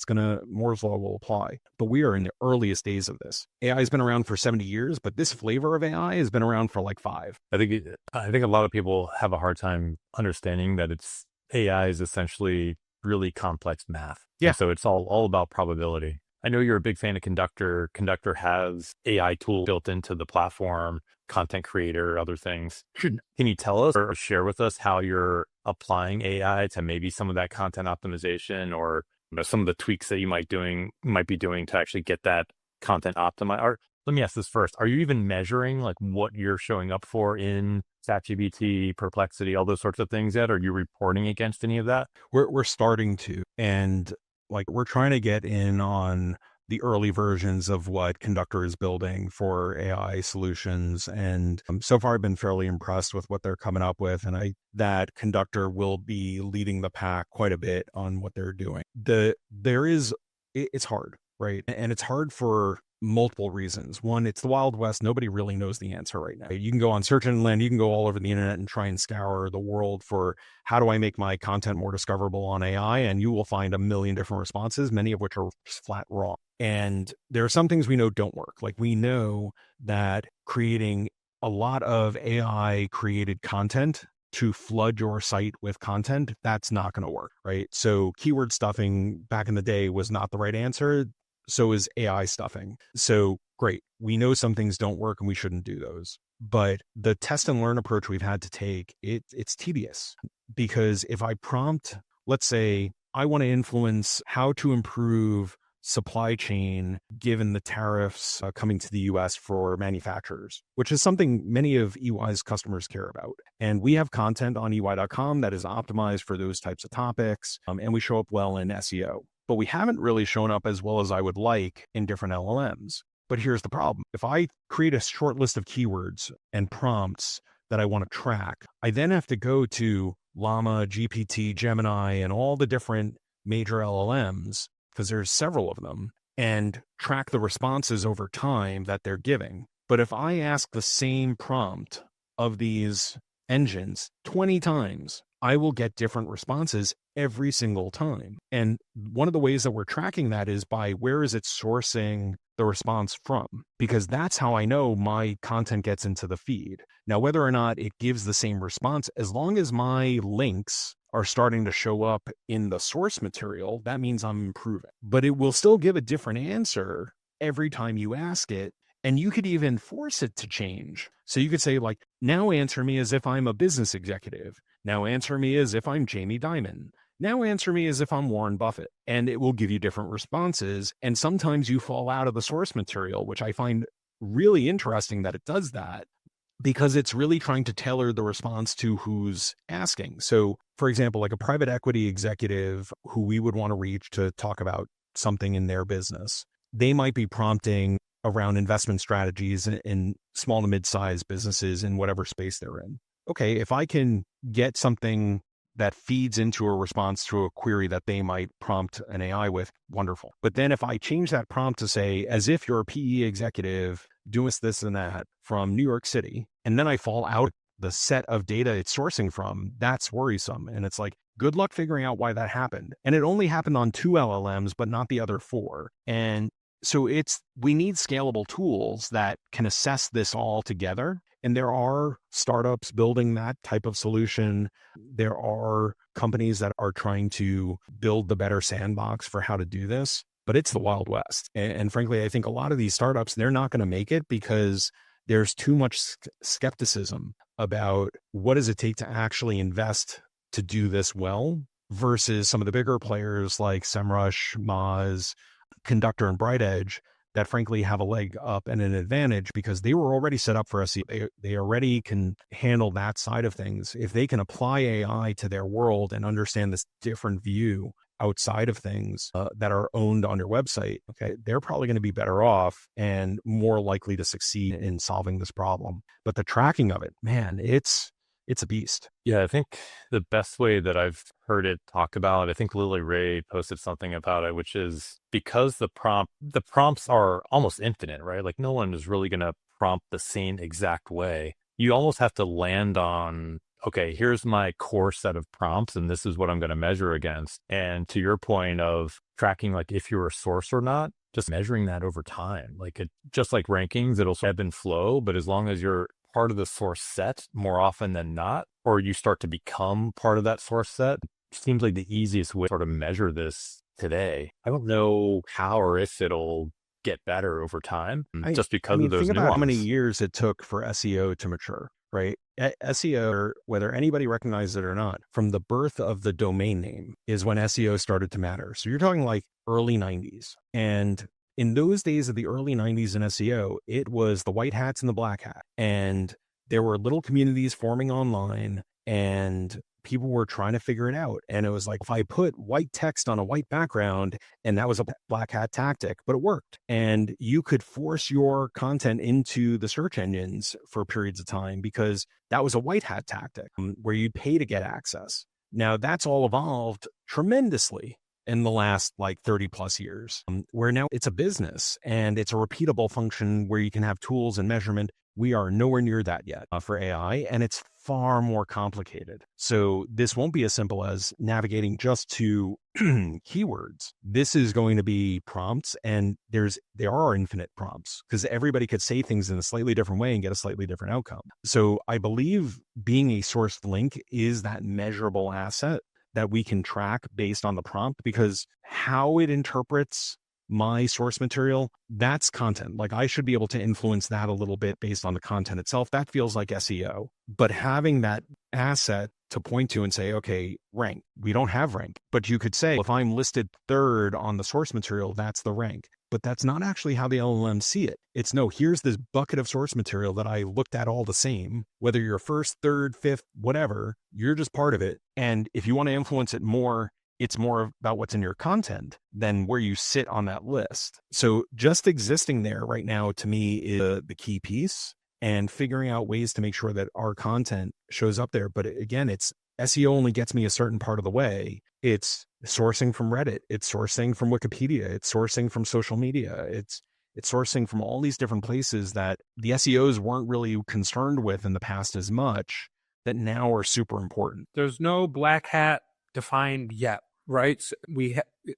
Moore's law will apply. But we are in the earliest days of this. AI has been around for 70 years, but this flavor of AI has been around for like 5. I think a lot of people have a hard time understanding that AI is essentially really complex math. Yeah. And so it's all about probability. I know you're a big fan of Conductor. Conductor has AI tools built into the platform, content creator, other things. Can you tell us or share with us how you're applying AI to maybe some of that content optimization, or some of the tweaks that you might be doing to actually get that content optimized? Or let me ask this first. Are you even measuring like what you're showing up for in ChatGPT, Perplexity, all those sorts of things yet? Are you reporting against any of that? We're starting to, and like we're trying to get in on the early versions of what Conductor is building for AI solutions. And so far I've been fairly impressed with what they're coming up with. And that Conductor will be leading the pack quite a bit on what they're doing. It's hard, right? And it's hard for multiple reasons. One, it's the Wild West. Nobody really knows the answer right now. You can go on search engine land, you can go all over the internet and try and scour the world for how do I make my content more discoverable on AI? And you will find a million different responses, many of which are just flat wrong. And there are some things we know don't work. Like we know that creating a lot of AI created content to flood your site with content, that's not going to work, right? So keyword stuffing back in the day was not the right answer. So is AI stuffing. So great. We know some things don't work and we shouldn't do those. But the test and learn approach we've had to take, it's tedious, because if I prompt, let's say I want to influence how to improve supply chain given the tariffs coming to the US for manufacturers, which is something many of EY's customers care about. And we have content on EY.com that is optimized for those types of topics, and we show up well in SEO. But we haven't really shown up as well as I would like in different LLMs. But here's the problem. If I create a short list of keywords and prompts that I want to track, I then have to go to Llama, GPT, Gemini, and all the different major LLMs, because there's several of them, and track the responses over time that they're giving. But if I ask the same prompt of these engines 20 times, I will get different responses every single time. And one of the ways that we're tracking that is by where is it sourcing the response from? Because that's how I know my content gets into the feed. Now, whether or not it gives the same response, as long as my links are starting to show up in the source material, that means I'm improving. But it will still give a different answer every time you ask it. And you could even force it to change. So you could say, like, now answer me as if I'm a business executive. Now answer me as if I'm Jamie Dimon. Now answer me as if I'm Warren Buffett. And it will give you different responses. And sometimes you fall out of the source material, which I find really interesting that it does that, because it's really trying to tailor the response to who's asking. So, for example, like a private equity executive who we would want to reach to talk about something in their business, they might be prompting around investment strategies in small to mid-sized businesses in whatever space they're in. Okay, if I can get something that feeds into a response to a query that they might prompt an AI with, wonderful. But then if I change that prompt to say, as if you're a PE executive doing this and that from New York City, and then I fall out the set of data it's sourcing from, that's worrisome. And it's like, good luck figuring out why that happened. And it only happened on 2 LLMs, but not the other 4. And so we need scalable tools that can assess this all together. And there are startups building that type of solution. There are companies that are trying to build the better sandbox for how to do this, but it's the Wild West. And frankly, I think a lot of these startups, they're not going to make it because there's too much skepticism about what does it take to actually invest to do this well versus some of the bigger players like SEMrush, Moz, Conductor, and BrightEdge that frankly have a leg up and an advantage because they were already set up for SEO. They already can handle that side of things. If they can apply AI to their world and understand this different view outside of things that are owned on their website, okay, they're probably going to be better off and more likely to succeed in solving this problem. But the tracking of it, man, it's a beast. Yeah, I think the best way that I've heard it talked about, I think Lily Ray posted something about it, which is because the prompts are almost infinite, right? Like no one is really going to prompt the same exact way. You almost have to land on, okay, here's my core set of prompts and this is what I'm going to measure against. And to your point of tracking, like if you're a source or not, just measuring that over time, like just like rankings, it'll ebb and flow, but as long as you're part of the source set more often than not, or you start to become part of that source set, seems like the easiest way to sort of measure this today. I don't know how or if it'll get better over time, just I because of mean, those think about how many nuances. years it took for SEO to mature, right? SEO, whether anybody recognizes it or not, from the birth of the domain name is when SEO started to matter. So you're talking like early 90s. And in those days of the early 90s in SEO, it was the white hats and the black hat. And there were little communities forming online, and people were trying to figure it out. And it was like, if I put white text on a white background, and that was a black hat tactic, but it worked. And you could force your content into the search engines for periods of time because that was a white hat tactic where you'd pay to get access. Now that's all evolved tremendously in the last like 30 plus years, where now it's a business and it's a repeatable function where you can have tools and measurement. We are nowhere near that yet for AI, and it's far more complicated. So this won't be as simple as navigating just to keywords. This is going to be prompts, and there are infinite prompts because everybody could say things in a slightly different way and get a slightly different outcome. So I believe being a sourced link is that measurable asset that we can track based on the prompt, because how it interprets my source material, that's content. Like I should be able to influence that a little bit based on the content itself. That feels like SEO. But having that asset to point to and say, okay, rank. We don't have rank, but you could say, if I'm listed third on the source material, that's the rank. But that's not actually how the LLMs see it. It's no, here's this bucket of source material that I looked at all the same. Whether you're first, third, fifth, whatever, you're just part of it. And if you want to influence it more, it's more about what's in your content than where you sit on that list. So just existing there right now, to me, is the key piece, and figuring out ways to make sure that our content shows up there. But again, it's SEO only gets me a certain part of the way. It's sourcing from Reddit. It's sourcing from Wikipedia. It's sourcing from social media. It's sourcing from all these different places that the SEOs weren't really concerned with in the past as much, that now are super important. There's no black hat defined yet, right? So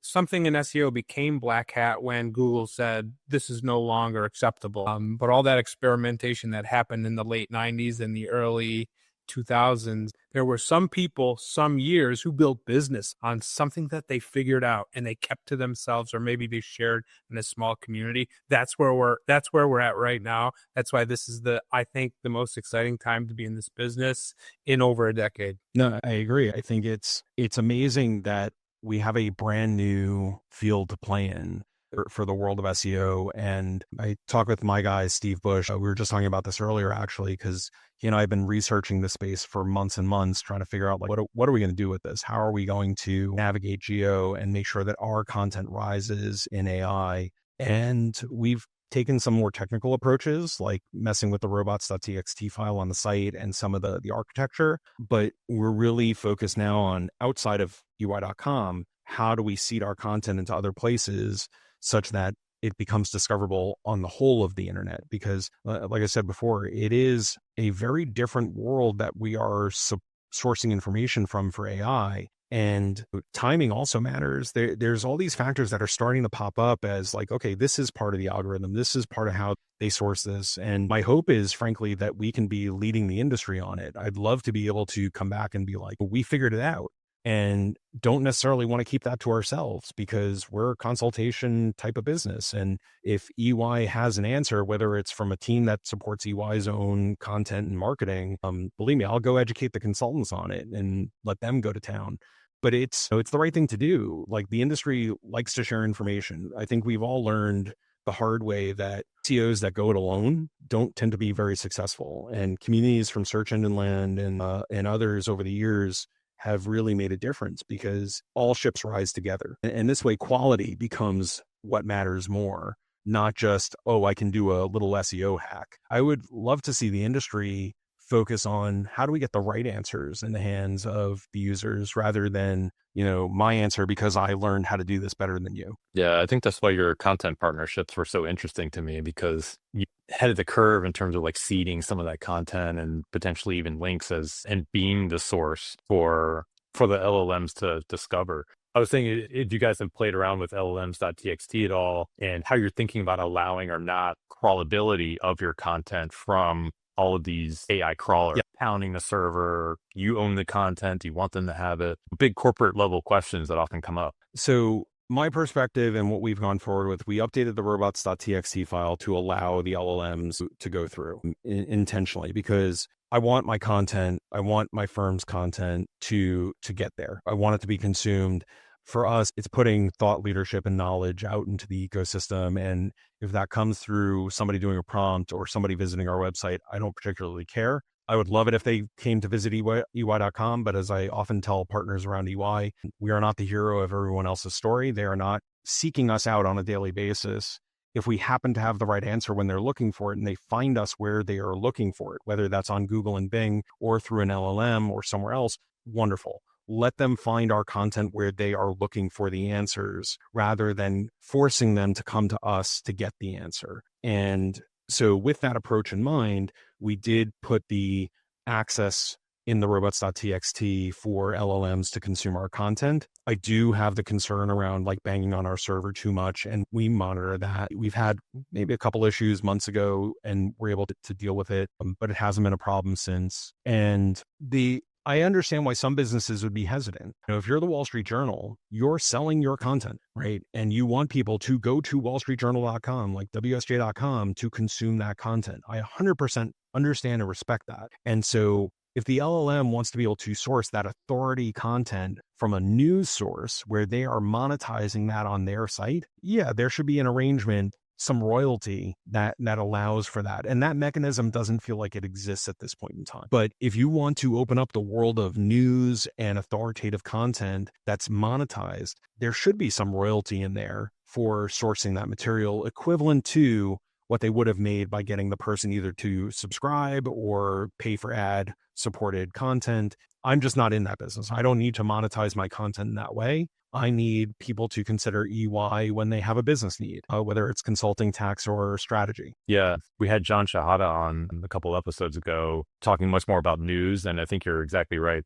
something in SEO became black hat when Google said this is no longer acceptable. But all that experimentation that happened in the late 90s and the early 2000s, there were some people, some years, who built business on something that they figured out and they kept to themselves, or maybe they shared in a small community. That's where we're at right now. That's why this is I think the most exciting time to be in this business in over a decade. No, I agree. I think it's amazing that we have a brand new field to play in for the world of SEO. And I talk with my guy, Steve Bush. We were just talking about this earlier, actually, because I've been researching this space for months and months, trying to figure out like, what are we going to do with this? How are we going to navigate geo and make sure that our content rises in AI? And we've taken some more technical approaches, like messing with the robots.txt file on the site and some of the architecture. But we're really focused now on, outside of EY.com, how do we seed our content into other places such that it becomes discoverable on the whole of the internet? Because like I said before, it is a very different world that we are sourcing information from for AI. And timing also matters. There's all these factors that are starting to pop up as like, okay, this is part of the algorithm. This is part of how they source this. And my hope is, frankly, that we can be leading the industry on it. I'd love to be able to come back and be like, we figured it out. And don't necessarily want to keep that to ourselves, because we're a consultation type of business. And if EY has an answer, whether it's from a team that supports EY's own content and marketing, believe me, I'll go educate the consultants on it and let them go to town. But it's the right thing to do. Like, the industry likes to share information. I think we've all learned the hard way that SEOs that go it alone don't tend to be very successful. And communities from Search Engine Land and others over the years have really made a difference, because all ships rise together. And this way, quality becomes what matters more, not just, oh, I can do a little SEO hack. I would love to see the industry focus on, how do we get the right answers in the hands of the users, rather than, my answer because I learned how to do this better than you. Yeah, I think that's why your content partnerships were so interesting to me, because you headed the curve in terms of like seeding some of that content and potentially even links and being the source for the LLMs to discover. I was thinking, if you guys have played around with LLMs.txt at all, and how you're thinking about allowing or not crawlability of your content from all of these AI crawlers, pounding the server. You own the content. You want them to have it. Big corporate level questions that often come up. So My perspective and what we've gone forward with, we updated the robots.txt file to allow the LLMs to go through intentionally, because I want my content, I want my firm's content to get there. I want it to be consumed. For us, it's putting thought leadership and knowledge out into the ecosystem. And if that comes through somebody doing a prompt or somebody visiting our website, I don't particularly care. I would love it if they came to visit EY.com, but as I often tell partners around EY, we are not the hero of everyone else's story. They are not seeking us out on a daily basis. If we happen to have the right answer when they're looking for it and they find us where they are looking for it, whether that's on Google and Bing or through an LLM or somewhere else, wonderful. Let them find our content where they are looking for the answers rather than forcing them to come to us to get the answer. And so with that approach in mind, we did put the access in the robots.txt for LLMs to consume our content. I do have the concern around like banging on our server too much, and we monitor that. We've had maybe a couple issues months ago and we're able to deal with it, but it hasn't been a problem since. And I understand why some businesses would be hesitant. If you're the Wall Street Journal, you're selling your content, right? And you want people to go to wallstreetjournal.com, like WSJ.com, to consume that content. I 100% understand and respect that. And so if the LLM wants to be able to source that authority content from a news source where they are monetizing that on their site, yeah, there should be an arrangement, some royalty that allows for that. And that mechanism doesn't feel like it exists at this point in time. But if you want to open up the world of news and authoritative content that's monetized, there should be some royalty in there for sourcing that material equivalent to what they would have made by getting the person either to subscribe or pay for ad supported content. I'm just not in that business. I don't need to monetize my content in that way. I need people to consider EY when they have a business need, whether it's consulting, tax, or strategy. Yeah, we had John Shahada on a couple episodes ago talking much more about news. And I think you're exactly right.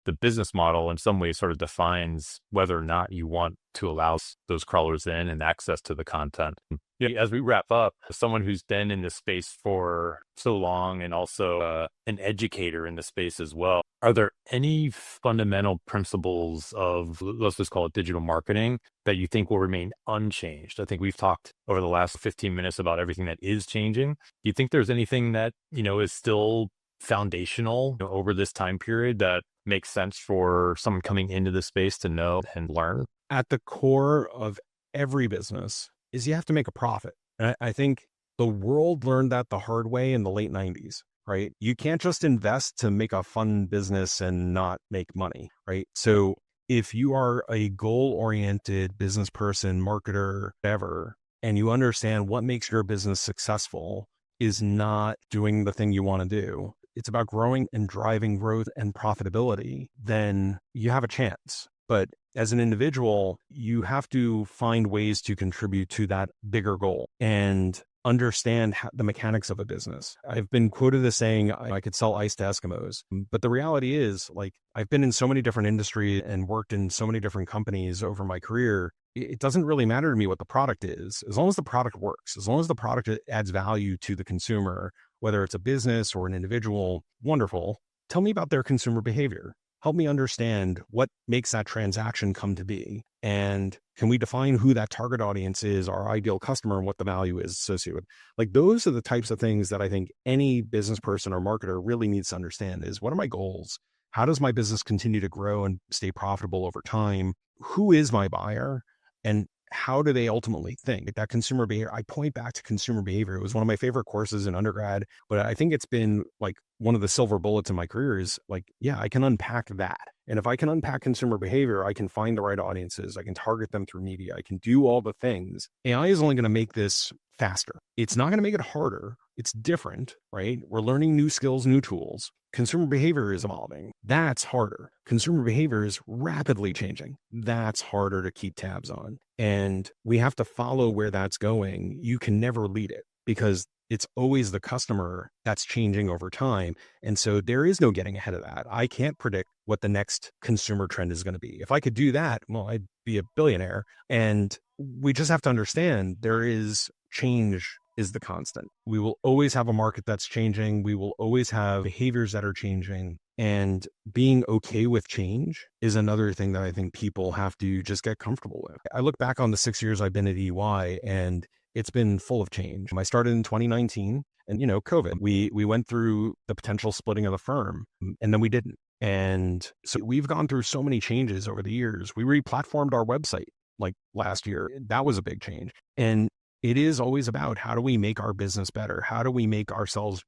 The business model in some ways sort of defines whether or not you want to allow those crawlers in and access to the content. Yeah, as we wrap up, as someone who's been in this space for so long and also an educator in the space as well, are there any fundamental principles of, let's just call it digital marketing, that you think will remain unchanged? I think we've talked over the last 15 minutes about everything that is changing. Do you think there's anything that, is still foundational over this time period that makes sense for someone coming into the space to know and learn? At the core of every business is you have to make a profit. And I think the world learned that the hard way in the late 90s, right? You can't just invest to make a fun business and not make money, right? So if you are a goal-oriented business person, marketer, whatever, and you understand what makes your business successful is not doing the thing you want to do, it's about growing and driving growth and profitability, then you have a chance. But as an individual, you have to find ways to contribute to that bigger goal and understand the mechanics of a business. I've been quoted as saying I could sell ice to Eskimos, but the reality is, like, I've been in so many different industries and worked in so many different companies over my career. It doesn't really matter to me what the product is, as long as the product works, as long as the product adds value to the consumer, whether it's a business or an individual. Wonderful. Tell me about their consumer behavior. Help me understand what makes that transaction come to be. And can we define who that target audience is, our ideal customer, and what the value is associated with? Like, those are the types of things that I think any business person or marketer really needs to understand is, what are my goals? How does my business continue to grow and stay profitable over time? Who is my buyer? And how do they ultimately think? That consumer behavior, I point back to consumer behavior. It was one of my favorite courses in undergrad, but I think it's been like one of the silver bullets in my career is like, yeah, I can unpack that. And if I can unpack consumer behavior, I can find the right audiences. I can target them through media. I can do all the things. AI is only going to make this faster. It's not going to make it harder. It's different, right? We're learning new skills, new tools. Consumer behavior is evolving. That's harder. Consumer behavior is rapidly changing. That's harder to keep tabs on. And we have to follow where that's going. You can never lead it because it's always the customer that's changing over time. And so there is no getting ahead of that. I can't predict what the next consumer trend is going to be. If I could do that, well, I'd be a billionaire. And we just have to understand there is change is the constant. We will always have a market that's changing. We will always have behaviors that are changing. And being okay with change is another thing that I think people have to just get comfortable with. I look back on the 6 years I've been at EY, and it's been full of change. I started in 2019, and COVID, we went through the potential splitting of the firm, and then we didn't. And so we've gone through so many changes over the years. We re-platformed our website like last year. That was a big change. And it is always about, how do we make our business better? How do we make ourselves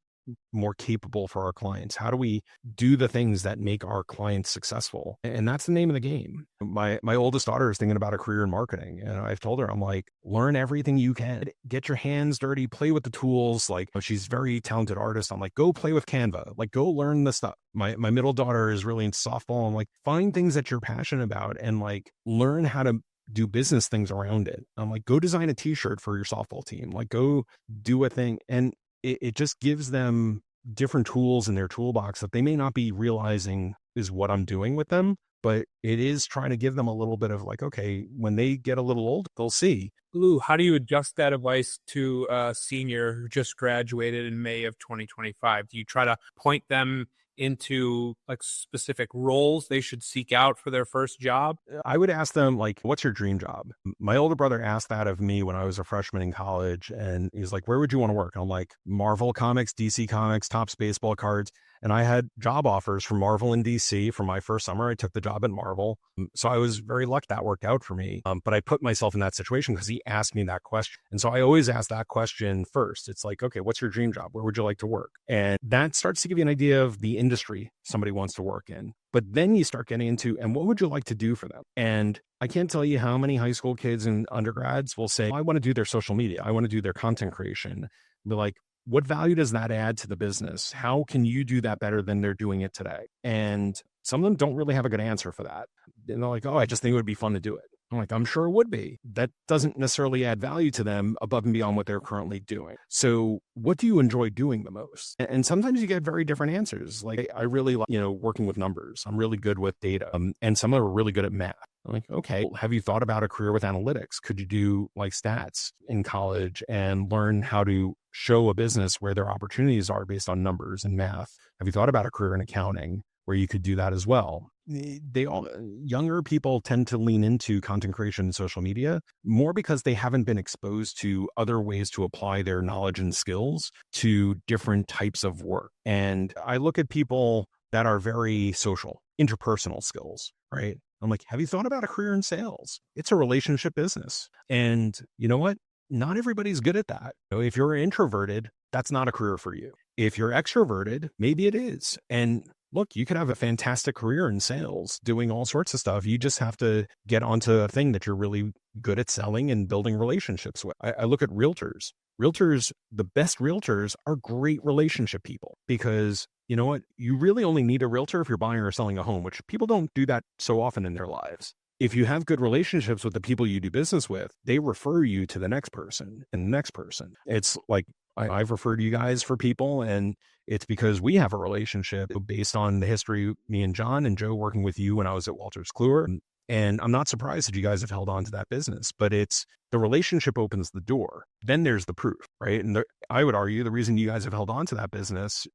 more capable for our clients? How do we do the things that make our clients successful? And that's the name of the game. My oldest daughter is thinking about a career in marketing. And I've told her, I'm like, learn everything you can, get your hands dirty, play with the tools. Like, she's a very talented artist. I'm like, go play with Canva, like go learn the stuff. My middle daughter is really into softball. I'm like, find things that you're passionate about and like learn how to do business things around it. I'm like, go design a t-shirt for your softball team, like go do a thing. And it just gives them different tools in their toolbox that they may not be realizing is what I'm doing with them, but it is trying to give them a little bit of like, okay, when they get a little old, they'll see. Lou, how do you adjust that advice to a senior who just graduated in May of 2025? Do you try to point them into like specific roles they should seek out for their first job? I would ask them like, what's your dream job? My older brother asked that of me when I was a freshman in college, and he's like, where would you want to work? And I'm like, Marvel Comics, DC Comics, Topps baseball cards. And I had job offers from Marvel and DC for my first summer. I took the job at Marvel. So I was very lucky that worked out for me. But I put myself in that situation because he asked me that question. And so I always ask that question first. It's like, okay, what's your dream job? Where would you like to work? And that starts to give you an idea of the industry somebody wants to work in. But then you start getting into, and what would you like to do for them? And I can't tell you how many high school kids and undergrads will say, I want to do their social media. I want to do their content creation. Be like, what value does that add to the business? How can you do that better than they're doing it today? And some of them don't really have a good answer for that. And they're like, oh, I just think it would be fun to do it. I'm like, I'm sure it would be. That doesn't necessarily add value to them above and beyond what they're currently doing. So what do you enjoy doing the most? And sometimes you get very different answers. Like, I really like, working with numbers. I'm really good with data. And some of them are really good at math. I'm like, okay, have you thought about a career with analytics? Could you do like stats in college and learn how to show a business where their opportunities are based on numbers and math? Have you thought about a career in accounting where you could do that as well? Younger people tend to lean into content creation and social media more because they haven't been exposed to other ways to apply their knowledge and skills to different types of work. And I look at people that are very social, interpersonal skills, right? I'm like, have you thought about a career in sales? It's a relationship business. And you know what? Not everybody's good at that. If you're introverted, that's not a career for you. If you're extroverted, maybe it is. And look, you could have a fantastic career in sales doing all sorts of stuff. You just have to get onto a thing that you're really good at selling and building relationships with. I look at realtors. Realtors, the best realtors are great relationship people because you know what? You really only need a realtor if you're buying or selling a home, which people don't do that so often in their lives. If you have good relationships with the people you do business with, they refer you to the next person and the next person. It's like, I've referred you guys for people, and it's because we have a relationship based on the history, me and John and Joe working with you when I was at Wolters Kluwer. And I'm not surprised that you guys have held on to that business, but it's the relationship opens the door. Then there's the proof, right? And I would argue the reason you guys have held on to that business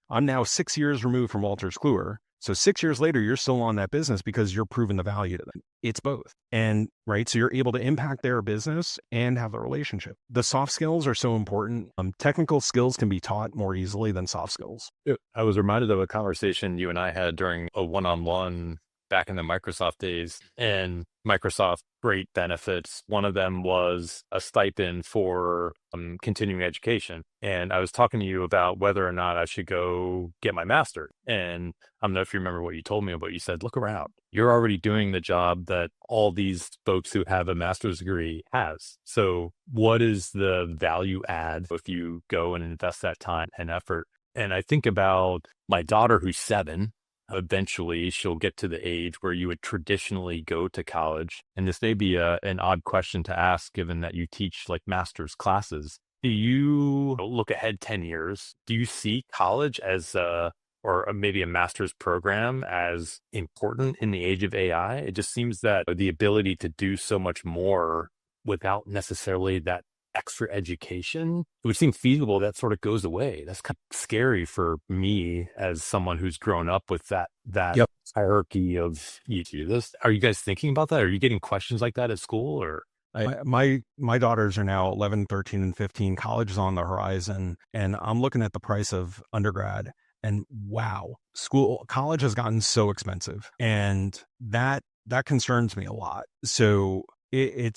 I'm now 6 years removed from Wolters Kluwer. So 6 years later, you're still on that business because you're proving the value to them. It's both. And right. So you're able to impact their business and have a relationship. The soft skills are so important. Technical skills can be taught more easily than soft skills. I was reminded of a conversation you and I had during a one-on-one back in the Microsoft days, and Microsoft great benefits. One of them was a stipend for continuing education. And I was talking to you about whether or not I should go get my master. And I don't know if you remember what you told me, but you said, look around. You're already doing the job that all these folks who have a master's degree has. So what is the value add if you go and invest that time and effort? And I think about my daughter who's 7. Eventually, she'll get to the age where you would traditionally go to college. And this may be an odd question to ask, given that you teach like master's classes. Do you look ahead 10 years? Do you see college as or maybe a master's program as important in the age of AI? It just seems that the ability to do so much more without necessarily that extra education, it would seem feasible that sort of goes away. That's kind of scary for me as someone who's grown up with that Yep. hierarchy of you do this. Are you guys thinking about that? Are you getting questions like that at school or? My daughters are now 11, 13, and 15. College is on the horizon, and I'm looking at the price of undergrad, and wow, college has gotten so expensive, and that concerns me a lot. So you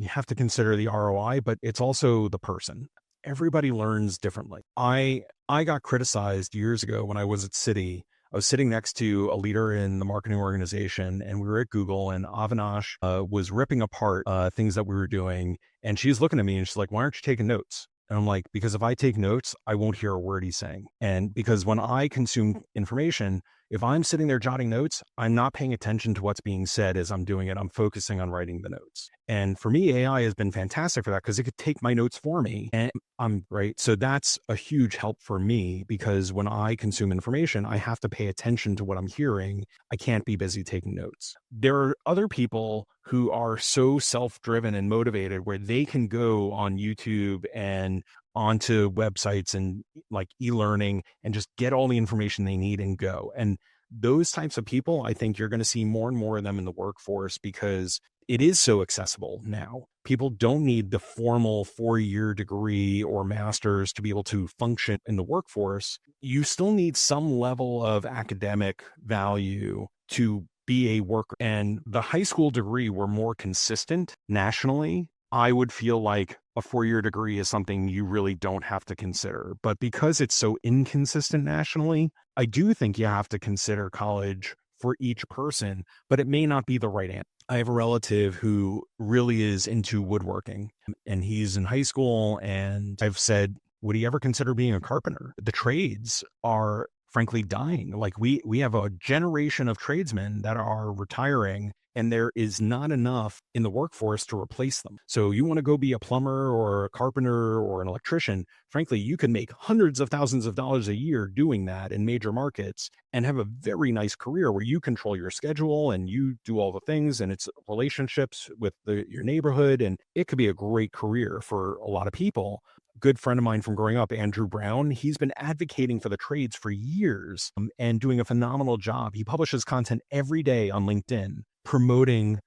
have to consider the ROI, but it's also the person. Everybody learns differently. I got criticized years ago when I was at Citi. I was sitting next to a leader in the marketing organization, and we were at Google, and Avinash was ripping apart things that we were doing. And she's looking at me and she's like, "Why aren't you taking notes?" And I'm like, "Because if I take notes, I won't hear a word he's saying." And because when I consume information, if I'm sitting there jotting notes, I'm not paying attention to what's being said as I'm doing it. I'm focusing on writing the notes. And for me, AI has been fantastic for that because it could take my notes for me. And I'm right. So that's a huge help for me because when I consume information, I have to pay attention to what I'm hearing. I can't be busy taking notes. There are other people who are so self-driven and motivated where they can go on YouTube and onto websites and like e-learning and just get all the information they need and go. And those types of people, I think you're going to see more and more of them in the workforce because it is so accessible now. People don't need the formal 4-year degree or master's to be able to function in the workforce. You still need some level of academic value to be a worker. And the high school degree were more consistent nationally. I would feel like a 4-year degree is something you really don't have to consider. But because it's so inconsistent nationally, I do think you have to consider college for each person, but it may not be the right answer. I have a relative who really is into woodworking and he's in high school, and I've said, would he ever consider being a carpenter? The trades are frankly dying. Like we have a generation of tradesmen that are retiring, and there is not enough in the workforce to replace them. So you want to go be a plumber or a carpenter or an electrician, frankly, you can make hundreds of thousands of dollars a year doing that in major markets and have a very nice career where you control your schedule and you do all the things, and it's relationships with your neighborhood. And it could be a great career for a lot of people. Good friend of mine from growing up, Andrew Brown, he's been advocating for the trades for years and doing a phenomenal job. He publishes content every day on LinkedIn promoting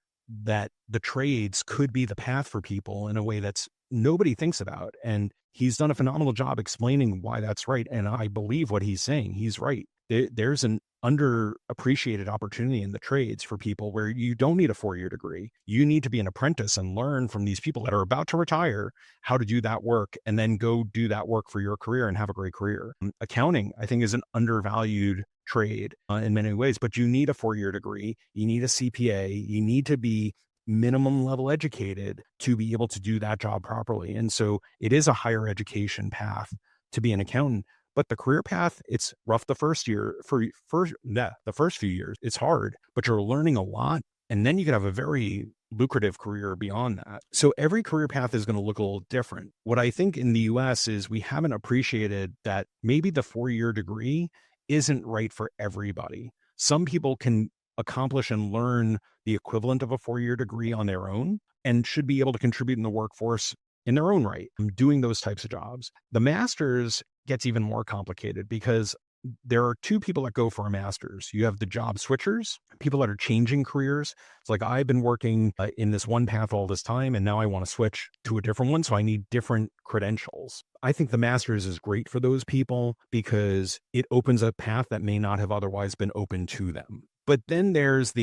that the trades could be the path for people in a way that's nobody thinks about. And he's done a phenomenal job explaining why that's right. And I believe what he's saying. He's right. There's an underappreciated opportunity in the trades for people where you don't need a 4-year degree. You need to be an apprentice and learn from these people that are about to retire how to do that work and then go do that work for your career and have a great career. Accounting, I think, is an undervalued trade in many ways, but you need a 4-year degree. You need a CPA. You need to be minimum level educated to be able to do that job properly. And so it is a higher education path to be an accountant. But the career path, it's rough the first year. The first few years, it's hard, but you're learning a lot. And then you could have a very lucrative career beyond that. So every career path is going to look a little different. What I think in the US is we haven't appreciated that maybe the 4-year degree isn't right for everybody. Some people can accomplish and learn the equivalent of a 4-year degree on their own and should be able to contribute in the workforce in their own right, doing those types of jobs. The master's gets even more complicated because there are two people that go for a master's. You have the job switchers, people that are changing careers. It's like, I've been working in this one path all this time, and now I want to switch to a different one. So I need different credentials. I think the master's is great for those people because it opens a path that may not have otherwise been open to them. But then there's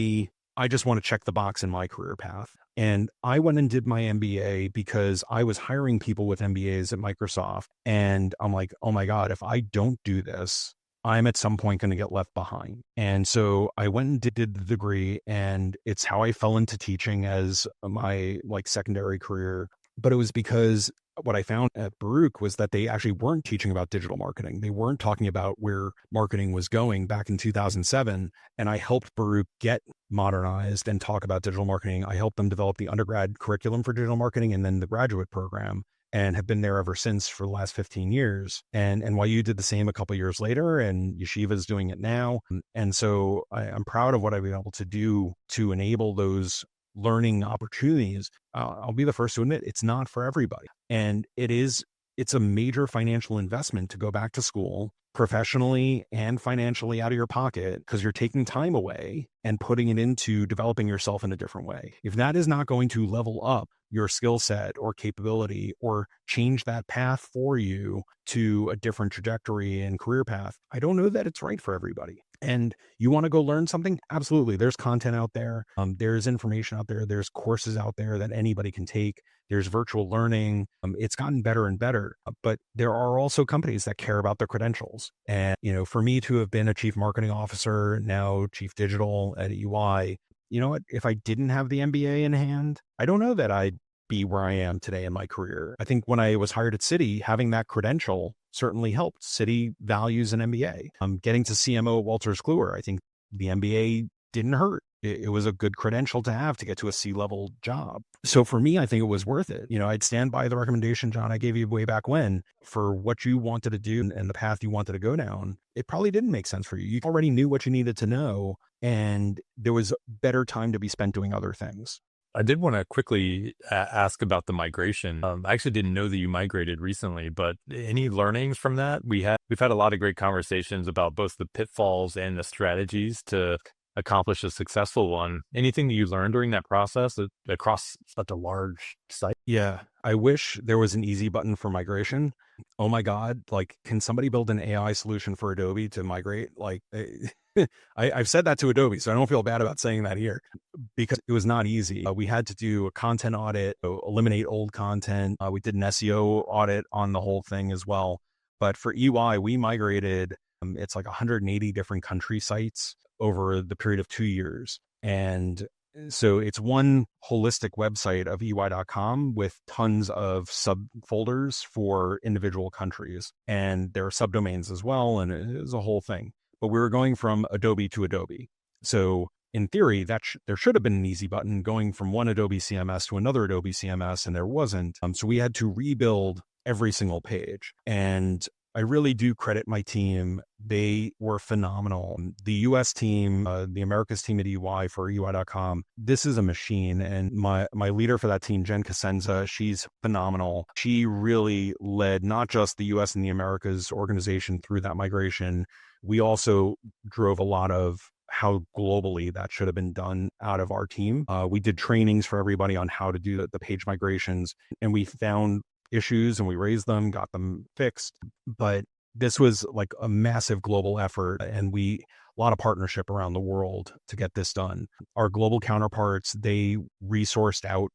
I just want to check the box in my career path. And I went and did my MBA because I was hiring people with MBAs at Microsoft. And I'm like, oh my God, if I don't do this, I'm at some point going to get left behind. And so I went and did the degree, and it's how I fell into teaching as my secondary career. But it was because what I found at Baruch was that they actually weren't teaching about digital marketing. They weren't talking about where marketing was going back in 2007. And I helped Baruch get modernized and talk about digital marketing. I helped them develop the undergrad curriculum for digital marketing and then the graduate program, and have been there ever since for the last 15 years. And NYU did the same a couple of years later, and Yeshiva is doing it now. And so I'm proud of what I've been able to do to enable those learning opportunities, I'll be the first to admit it's not for everybody. And it's a major financial investment to go back to school professionally and financially out of your pocket, because you're taking time away and putting it into developing yourself in a different way. If that is not going to level up your skill set or capability or change that path for you to a different trajectory and career path, I don't know that it's right for everybody. And you want to go learn something? Absolutely. There's content out there. There's information out there. There's courses out there that anybody can take. There's virtual learning. It's gotten better and better, but there are also companies that care about their credentials. And, for me to have been a chief marketing officer, now chief digital at EY, you know what? If I didn't have the MBA in hand, I don't know that I'd be where I am today in my career. I think when I was hired at Citi, having that credential certainly helped. Citi values an MBA. Getting to CMO at Wolters Kluwer, I think the MBA didn't hurt. It was a good credential to have to get to a C-level job. So for me, I think it was worth it. I'd stand by the recommendation, John, I gave you way back when for what you wanted to do and the path you wanted to go down. It probably didn't make sense for you. You already knew what you needed to know, and there was better time to be spent doing other things. I did want to quickly ask about the migration. I actually didn't know that you migrated recently, but any learnings from that? We've had a lot of great conversations about both the pitfalls and the strategies to accomplish a successful one. Anything that you learned during that process across such a large site? Yeah, I wish there was an easy button for migration. Oh my God, can somebody build an AI solution for Adobe to migrate? I've said that to Adobe, so I don't feel bad about saying that here, because it was not easy. We had to do a content audit, eliminate old content. We did an SEO audit on the whole thing as well. But for EY, we migrated, it's 180 different country sites over the period of 2 years. And so it's one holistic website of EY.com with tons of subfolders for individual countries. And there are subdomains as well. And it was a whole thing. But we were going from Adobe to Adobe. So in theory, there should have been an easy button going from one Adobe CMS to another Adobe CMS, and there wasn't. So we had to rebuild every single page. And I really do credit my team. They were phenomenal. The US team, the Americas team at EY for EY.com, this is a machine. And my leader for that team, Jen Cosenza, she's phenomenal. She really led not just the US and the Americas organization through that migration. We also drove a lot of how globally that should have been done out of our team. We did trainings for everybody on how to do the page migrations, and we found issues and we raised them, got them fixed. But this was a massive global effort, and a lot of partnership around the world to get this done. Our global counterparts, they resourced out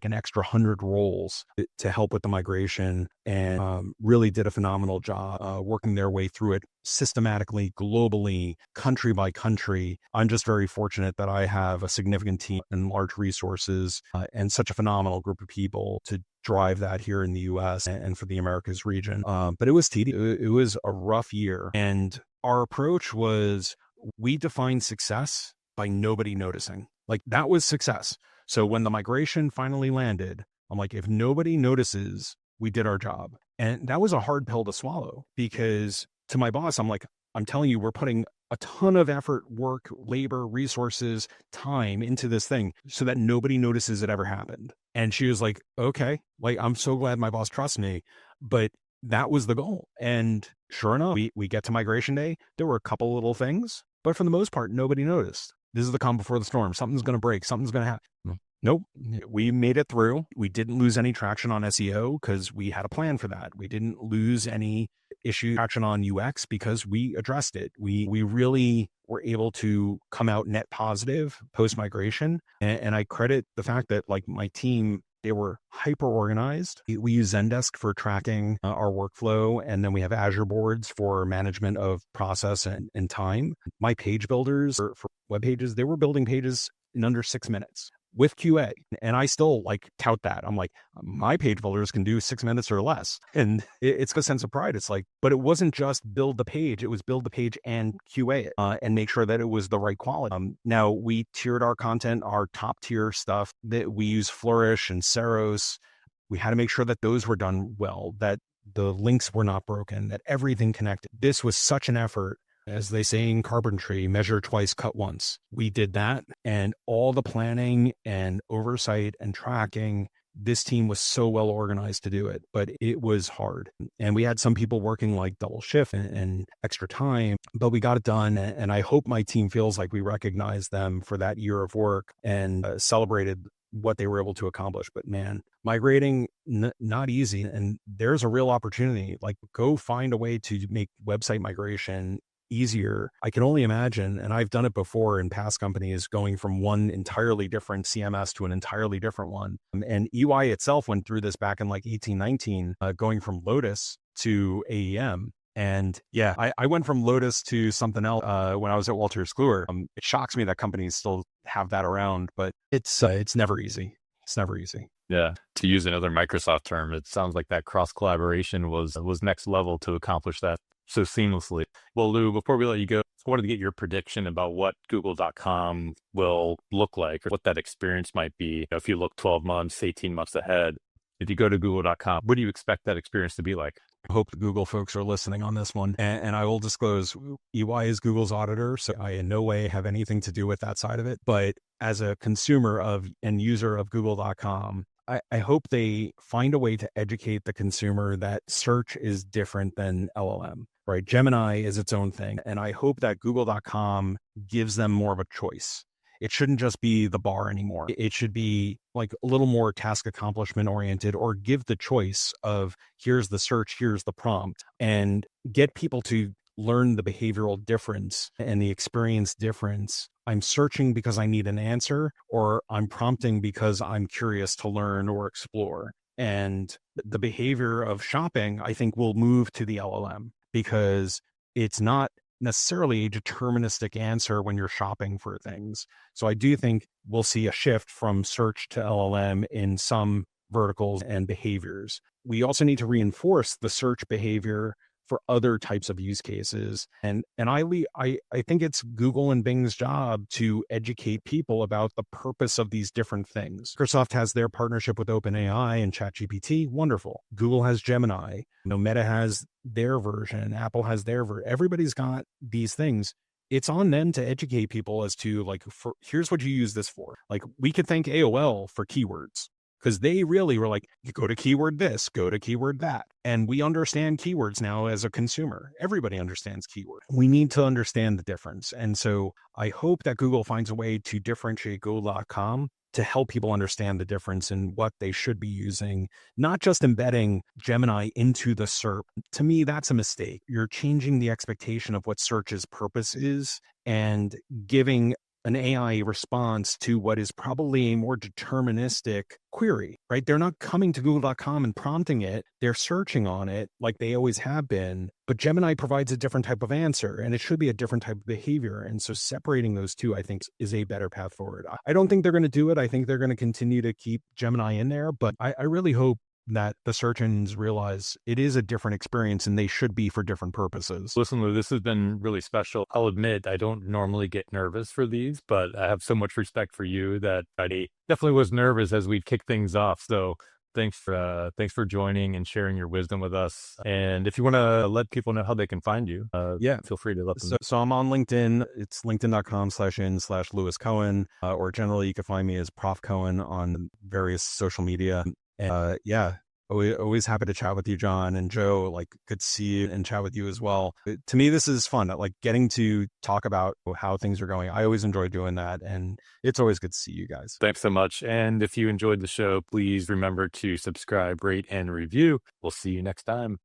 an extra 100 roles to help with the migration, and really did a phenomenal job working their way through it systematically, globally, country by country. I'm just very fortunate that I have a significant team and large resources and such a phenomenal group of people to drive that here in the US and for the Americas region. But it was tedious. It was a rough year. And our approach was, we defined success by nobody noticing. That was success. So when the migration finally landed, I'm if nobody notices, we did our job. And that was a hard pill to swallow, because to my boss, I'm telling you, we're putting a ton of effort, work, labor, resources, time into this thing so that nobody notices it ever happened. And she was okay, I'm so glad my boss trusts me, but that was the goal. And sure enough, we get to migration day. There were a couple little things, but for the most part, nobody noticed. This is the calm before the storm. Something's going to break. Something's going to happen. Nope. We made it through. We didn't lose any traction on SEO because we had a plan for that. We didn't lose any traction on UX because we addressed it. We really were able to come out net positive post-migration. And I credit the fact that my team, they were hyper organized. We use Zendesk for tracking our workflow. And then we have Azure boards for management of process and time. My page builders for web pages, they were building pages in under 6 minutes with QA. And I still tout that. I'm my page builders can do 6 minutes or less. And it's a sense of pride. It's but it wasn't just build the page. It was build the page and QA it and make sure that it was the right quality. Now we tiered our content, our top tier stuff that we use Flourish and Saros. We had to make sure that those were done well, that the links were not broken, that everything connected. This was such an effort. As they say in carpentry, measure twice, cut once. We did that, and all the planning and oversight and tracking, this team was so well organized to do it, but it was hard. And we had some people working like double shift and extra time, but we got it done. And I hope my team feels like we recognized them for that year of work and celebrated what they were able to accomplish. But man, migrating, not easy. And there's a real opportunity. Like, go find a way to make website migration easier. I can only imagine, and I've done it before in past companies, going from one entirely different CMS to an entirely different one. And EY itself went through this back in like 1819, going from Lotus to AEM. And yeah, I went from Lotus to something else when I was at Wolters Kluwer. It shocks me that companies still have that around, but it's never easy. It's never easy. Yeah. To use another Microsoft term, it sounds like that cross collaboration was next level to accomplish that so seamlessly. Well, Lou, before we let you go, I wanted to get your prediction about what Google.com will look like, or what that experience might be. You know, if you look 12 months, 18 months ahead, if you go to Google.com, what do you expect that experience to be like? I hope the Google folks are listening on this one. And I will disclose, EY is Google's auditor, so I in no way have anything to do with that side of it. But as a consumer of and user of Google.com, I hope they find a way to educate the consumer that search is different than LLM, right? Gemini is its own thing. And I hope that Google.com gives them more of a choice. It shouldn't just be the bar anymore. It should be like a little more task accomplishment oriented, or give the choice of here's the search, here's the prompt, and get people to learn the behavioral difference and the experience difference. I'm searching because I need an answer, or I'm prompting because I'm curious to learn or explore. And the behavior of shopping, I think, will move to the LLM, because it's not necessarily a deterministic answer when you're shopping for things. So I do think we'll see a shift from search to LLM in some verticals and behaviors. We also need to reinforce the search behavior for other types of use cases. And I think it's Google and Bing's job to educate people about the purpose of these different things. Microsoft has their partnership with OpenAI and ChatGPT. Wonderful. Google has Gemini. Meta has their version. Apple has their version. Everybody's got these things. It's on them to educate people as to, like, here's what you use this for. Like, we could thank AOL for keywords, because they really were like, you go to keyword this, go to keyword that. And we understand keywords now as a consumer. Everybody understands keyword. We need to understand the difference. And so I hope that Google finds a way to differentiate Google.com to help people understand the difference in what they should be using, not just embedding Gemini into the SERP. To me, that's a mistake. You're changing the expectation of what search's purpose is and giving an AI response to what is probably a more deterministic query, right? They're not coming to Google.com and prompting it. They're searching on it like they always have been. But Gemini provides a different type of answer, and it should be a different type of behavior. And so separating those two, I think, is a better path forward. I don't think they're going to do it. I think they're going to continue to keep Gemini in there. But I really hope that the search engines realize it is a different experience and they should be for different purposes. Listen, Lou, this has been really special. I'll admit I don't normally get nervous for these, but I have so much respect for you that I definitely was nervous as we kick things off. So thanks for joining and sharing your wisdom with us. And if you want to let people know how they can find you, feel free to let them know. So I'm on LinkedIn. It's linkedin.com/in/Lewis Cohen, or generally you can find me as Prof Cohen on various social media. And always happy to chat with you, John, and Joe. Like, good to see you and chat with you as well. To me, this is fun. Like, getting to talk about how things are going. I always enjoy doing that, and it's always good to see you guys. Thanks so much. And if you enjoyed the show, please remember to subscribe, rate, and review. We'll see you next time.